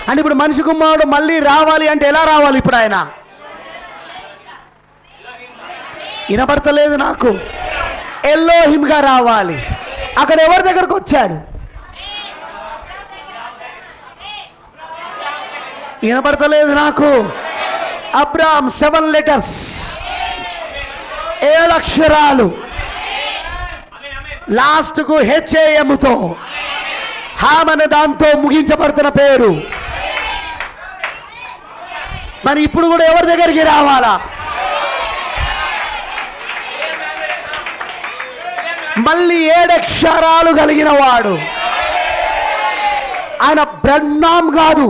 అంటే ఇప్పుడు మనిషి కుమారుడు మళ్ళీ రావాలి అంటే ఎలా రావాలి? ఇప్పుడు ఆయన వినపడతలేదు నాకు. ఎలోహింగా రావాలి. అక్కడ ఎవరి దగ్గరకు వచ్చాడు? వినపడతలేదు నాకు. అబ్రాహాం 7 లెటర్స్, 7 అక్షరాలు, లాస్ట్కు హెచ్ఏఎంతో హామ్ అనే దాంతో ముగించబడుతున్న పేరు. మరి ఇప్పుడు కూడా ఎవరి దగ్గరికి రావాలా? మళ్ళీ 7 అక్షరాలు కలిగిన వాడు. ఆయన బ్రన్నాం కాదు,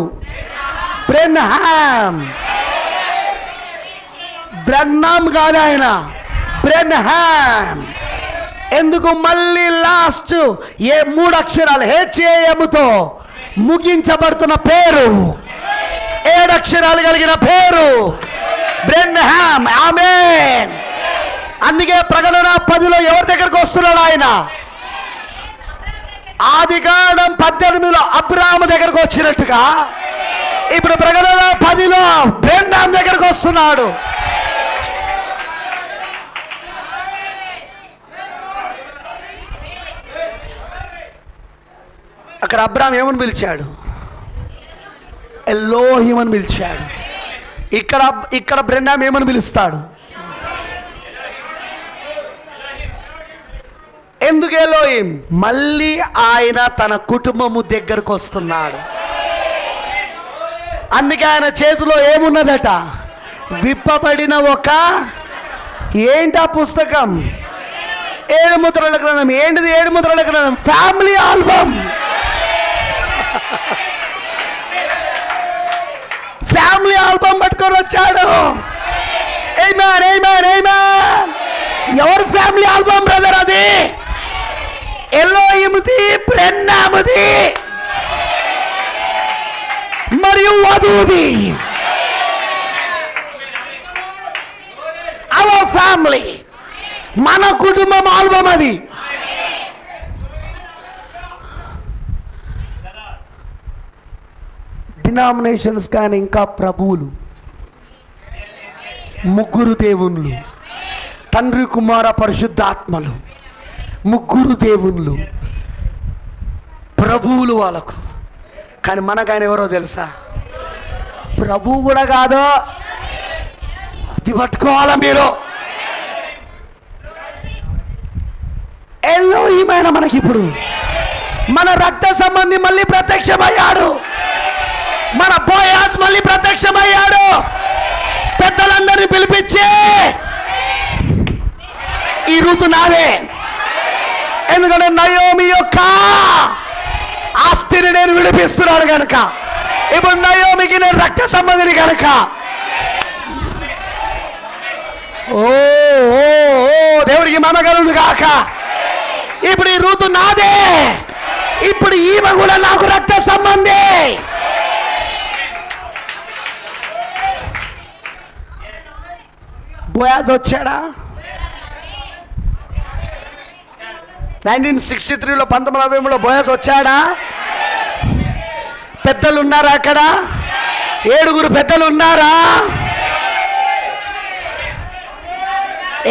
బ్రెన్హామ్. బ్రన్నాం కాదు, ఆయన బ్రెన్హామ్. ఎందుకు? మళ్ళీ లాస్ట్ 3 అక్షరాలు హెచ్ఏఎంతో ముగించబడుతున్న పేరు, 7 అక్షరాలు కలిగిన పేరు బ్రెన్హామ్. ఆమేన్. అందుకే ప్రకటన 10లో ఎవరి దగ్గరకు వస్తున్నాడు ఆయన? ఆదికాండం 18లో అబ్రాహాము దగ్గరకు వచ్చినట్టుగా ఇప్పుడు ప్రకటన 10లో బ్రెన్హామ్ దగ్గరకు వస్తున్నాడు. అక్కడ అబ్రాహాం ఏమని పిలిచాడు? ఎలోహిం అని పిలిచాడు. ఇక్కడ బ్రెన్హామ్ ఏమని పిలుస్తాడు? ఎందుకు ఎలోహిం? మళ్ళీ ఆయన తన కుటుంబము దగ్గరకు వస్తున్నాడు. అందుకే ఆయన చేతిలో ఏమున్నదట? విప్పబడిన ఒక ఏంటా పుస్తకం? 7 ముద్రల గ్రంథం. ఏంటిది 7 ముద్రల గ్రంథం? Family album. ఫ్యామిలీ ఆల్బమ్ పట్టుకొని వచ్చాడు. ఆమేన్, ఆమేన్, ఆమేన్. ఎవరు ఫ్యామిలీ ఆల్బమ్ బ్రదర్? అది ఎలోహింది, బ్రెన్హాముది మరియు వధువుది. అవర్ ఫ్యామిలీ, మన కుటుంబం ఆల్బమ్ అది. డినామినేషన్స్ కానీ ఇంకా ప్రభువులు, ముగ్గురు దేవుళ్ళు, తండ్రి కుమార పరిశుద్ధాత్మలు, ముగ్గురు దేవుళ్ళు, ప్రభువులు వాళ్ళకు. కానీ మనకు ఆయన ఎవరో తెలుసా? ప్రభువు కూడా కాదు. అది పట్టుకోవాలా మీరు? ఎలోహిమైన మనకిప్పుడు మన రక్త సంబంధి మళ్ళీ ప్రత్యక్షమయ్యాడు. మన బోయాస్ మళ్ళీ ప్రత్యక్షమయ్యాడు. పెద్దలందరినీ పిలిపించి ఈ ఋతు నాదే. ఎందుకంటే నయోమి యొక్క ఆస్తిని నేను విడిపిస్తున్నాను కనుక. ఇప్పుడు నయోమికి నేను రక్త సంబంధిని కనుక. ఓ ఓ ఓ దేవుడికి మమగలుడు కాక. ఇప్పుడు ఈ ఋతు నాదే. ఇప్పుడు ఈమె కూడా నాకు రక్త సంబంధి. బోయాజ్ వచ్చాడా? 1963లో 1960లో బోయస్ వచ్చాడా? పెద్దలు ఉన్నారా అక్కడ? 7 పెద్దలు ఉన్నారా?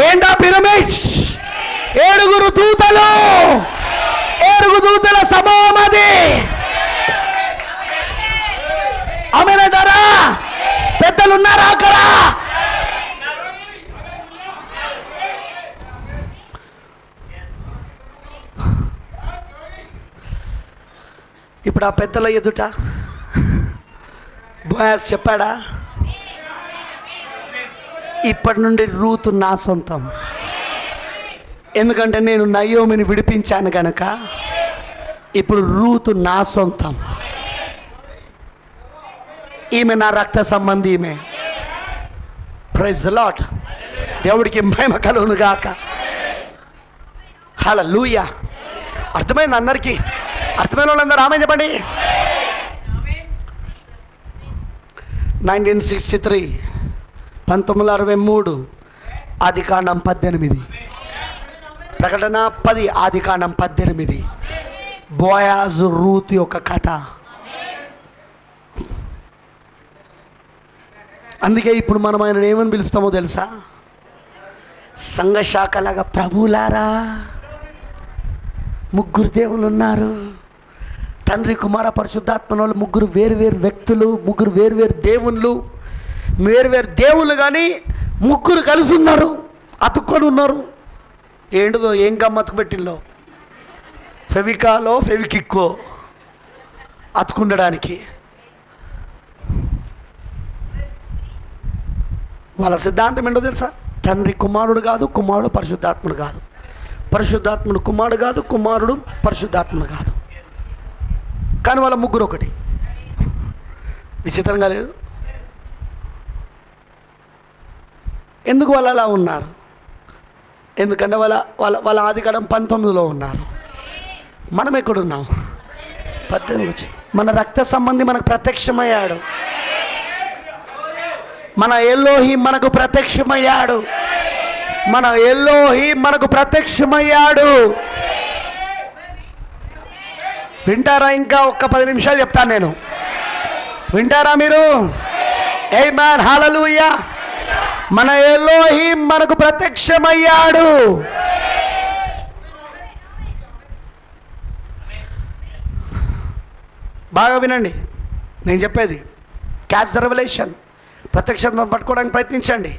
ఏంటా పిరమిడ్? 7 దూతలు, 7 దూతల సమూహం అది. ఆమేనంటారా? పెద్దలు ఉన్నారా అక్కడ? ఇప్పుడు ఆ పెద్దల ఎదుట బోయస్ చెప్పాడా, ఇప్పటి నుండి రూతు నా సొంతం, ఎందుకంటే నేను నయోమిని విడిపించాను కనుక ఇప్పుడు రూతు నా సొంతం, ఈమె నా రక్త సంబంధి, ఈమె. Praise the Lord. దేవుడికి మహిమ కలుగును గాక. హల్లెలూయా. అర్థమైంది అందరికీ? అర్థమైన వాళ్ళందరూ ఆమె చెప్పండి. 1963 1963 ఆదికాండం 18, ప్రకటన 10 ఆదికాండం 18 బోయాజు రూతు యొక్క కథ. అందుకే ఇప్పుడు మనం ఆయన ఏమని పిలుస్తామో తెలుసా? సంఘశాఖలాగా ప్రభులారా, 3 దేవుళ్ళు ఉన్నారు, తండ్రి కుమార పరిశుద్ధాత్మ వాళ్ళు 3 వేరు వ్యక్తులు, 3 వేరు దేవుళ్ళు, వేరు దేవుళ్ళు, కానీ 3 కలిసి ఉన్నారు, అతుక్కొని ఉన్నారు. ఏంటిదో ఏం గమ్మత్తు పెట్టిల్లో, ఫెవికాలో ఫెవికిక్కో అతుకుండడానికి. వాళ్ళ సిద్ధాంతం ఏంటో తెలుసా? తండ్రి కుమారుడు కాదు, కుమారుడు పరిశుద్ధాత్ముడు కాదు, పరిశుద్ధాత్ముడు కుమారుడు కాదు, కుమారుడు పరిశుద్ధాత్ముడు కాదు, కానీ వాళ్ళ 3 ఒకటి. విచిత్రంగా లేదు? ఎందుకు వాళ్ళు అలా ఉన్నారు? ఎందుకంటే వాళ్ళ ఆదికాండం 19లో ఉన్నారు. మనం ఎక్కడున్నాం? 18 మన రక్త సంబంధి మనకు ప్రత్యక్షమయ్యాడు. మన ఎలోహీం మనకు ప్రత్యక్షమయ్యాడు. మన ఎలోహీం మనకు ప్రత్యక్షమయ్యాడు. వింటారా? ఇంకా ఒక్క 10 నిమిషాలు చెప్తాను నేను. వింటారా మీరు? ఆమేన్, హల్లెలూయా. మన ఎలోహీం మనకు ప్రత్యక్షమయ్యాడు. బాగా వినండి నేను చెప్పేది. Catch the revolution. ప్రత్యక్షతను పట్టుకోవడానికి ప్రయత్నించండి.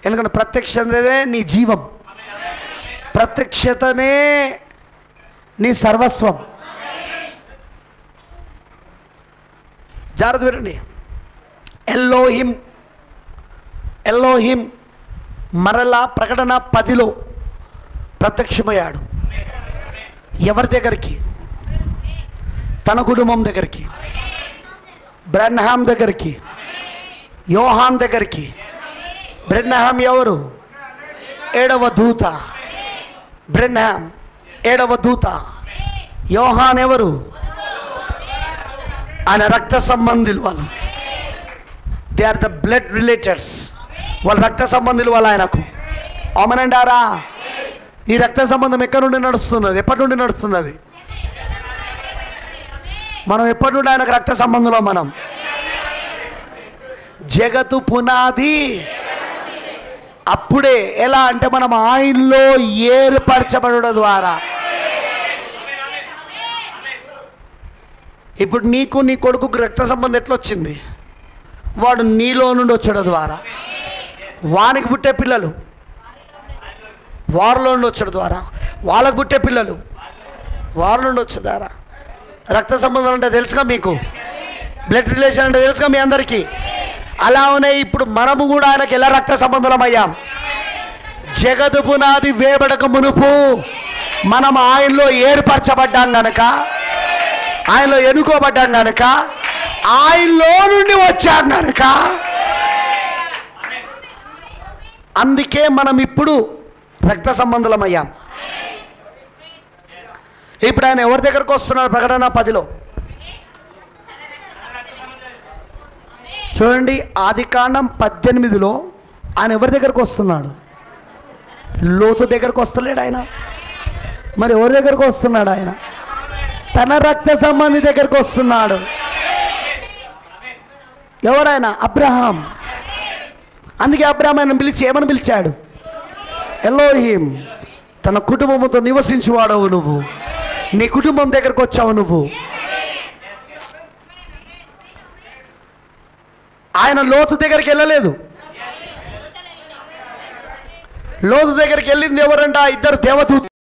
ఎందుకంటే ప్రత్యక్షతనే నీ జీవం, ప్రత్యక్షతనే నీ సర్వస్వం. జాగ్రత్త వినండి. ఎలోహిం మరలా ప్రకటన 10లో ప్రత్యక్షమయ్యాడు. ఎవరి దగ్గరికి? తన కుటుంబం దగ్గరికి, బ్రన్హామ్ దగ్గరికి, యోహాన్ దగ్గరికి. బ్రన్హామ్ ఎవరు? 7వ దూత. బ్రన్హామ్ 7వ దూత. యోహాన్ ఎవరు? ఆయన రక్త సంబంధులు. వాళ్ళు దే ఆర్ ద బ్లడ్ రిలేటెడ్స్. వాళ్ళ రక్త సంబంధులు వాళ్ళు ఆయనకు. ఆమేనంటారా? ఈ రక్త సంబంధం ఎక్కడి నుండి నడుస్తున్నది? ఎప్పటి నుండి నడుస్తున్నది? మనం ఎప్పటి నుండి ఆయనకు రక్త సంబంధంలో? మనం జగత్తు పునాది అప్పుడే. ఎలా అంటే మనం ఆయనలో ఏర్పరచబడడం ద్వారా. ఇప్పుడు నీకు నీ కొడుకుకు రక్త సంబంధం ఎట్లా వచ్చింది? వాడు నీలో నుండి వచ్చడం ద్వారా. వానికి పుట్టే పిల్లలు వారిలో నుండి వచ్చడం ద్వారా. వాళ్ళకు పుట్టే పిల్లలు వారి నుండి వచ్చే ద్వారా. రక్త సంబంధం అంటే తెలుసుగా మీకు? బ్లడ్ రిలేషన్ అంటే తెలుసుగా మీ అందరికీ? అలానే ఇప్పుడు మనము కూడా ఆయనకి ఎలా రక్త సంబంధం అయ్యాం? జగతు పునాది వేయబడక మునుపు మనం ఆయనలో ఏర్పరచబడ్డాం గనక, ఆయనలో ఎన్నుకోబడ్డాం గనక, ఆయనలో నుండి వచ్చాం గనక, అందుకే మనం ఇప్పుడు రక్త సంబంధం అయ్యాం. ఇప్పుడు ఆయన ఎవరి దగ్గరకు వస్తున్నాడు? ప్రకటన 10లో చూడండి. ఆదికాండం 18లో ఆయన ఎవరి దగ్గరకు వస్తున్నాడు? లోతు దగ్గరకు వస్తలేడు ఆయన. మరి ఎవరి దగ్గరకు వస్తున్నాడు ఆయన? తన రక్త సంబంధి దగ్గరకు వస్తున్నాడు. ఎవరైనా? అబ్రహాం. అందుకే అబ్రహాం ఆయన పిలిచి ఏమని పిలిచాడు? ఎలోహిం. తన కుటుంబంతో నివసించువాడవు నువ్వు, నీ కుటుంబం దగ్గరకు వచ్చావు నువ్వు. ఆయన లోతు దగ్గరికి వెళ్ళలేదు. లోతు దగ్గరికి వెళ్ళింది ఎవరంట? ఇద్దరు దేవదూతలు.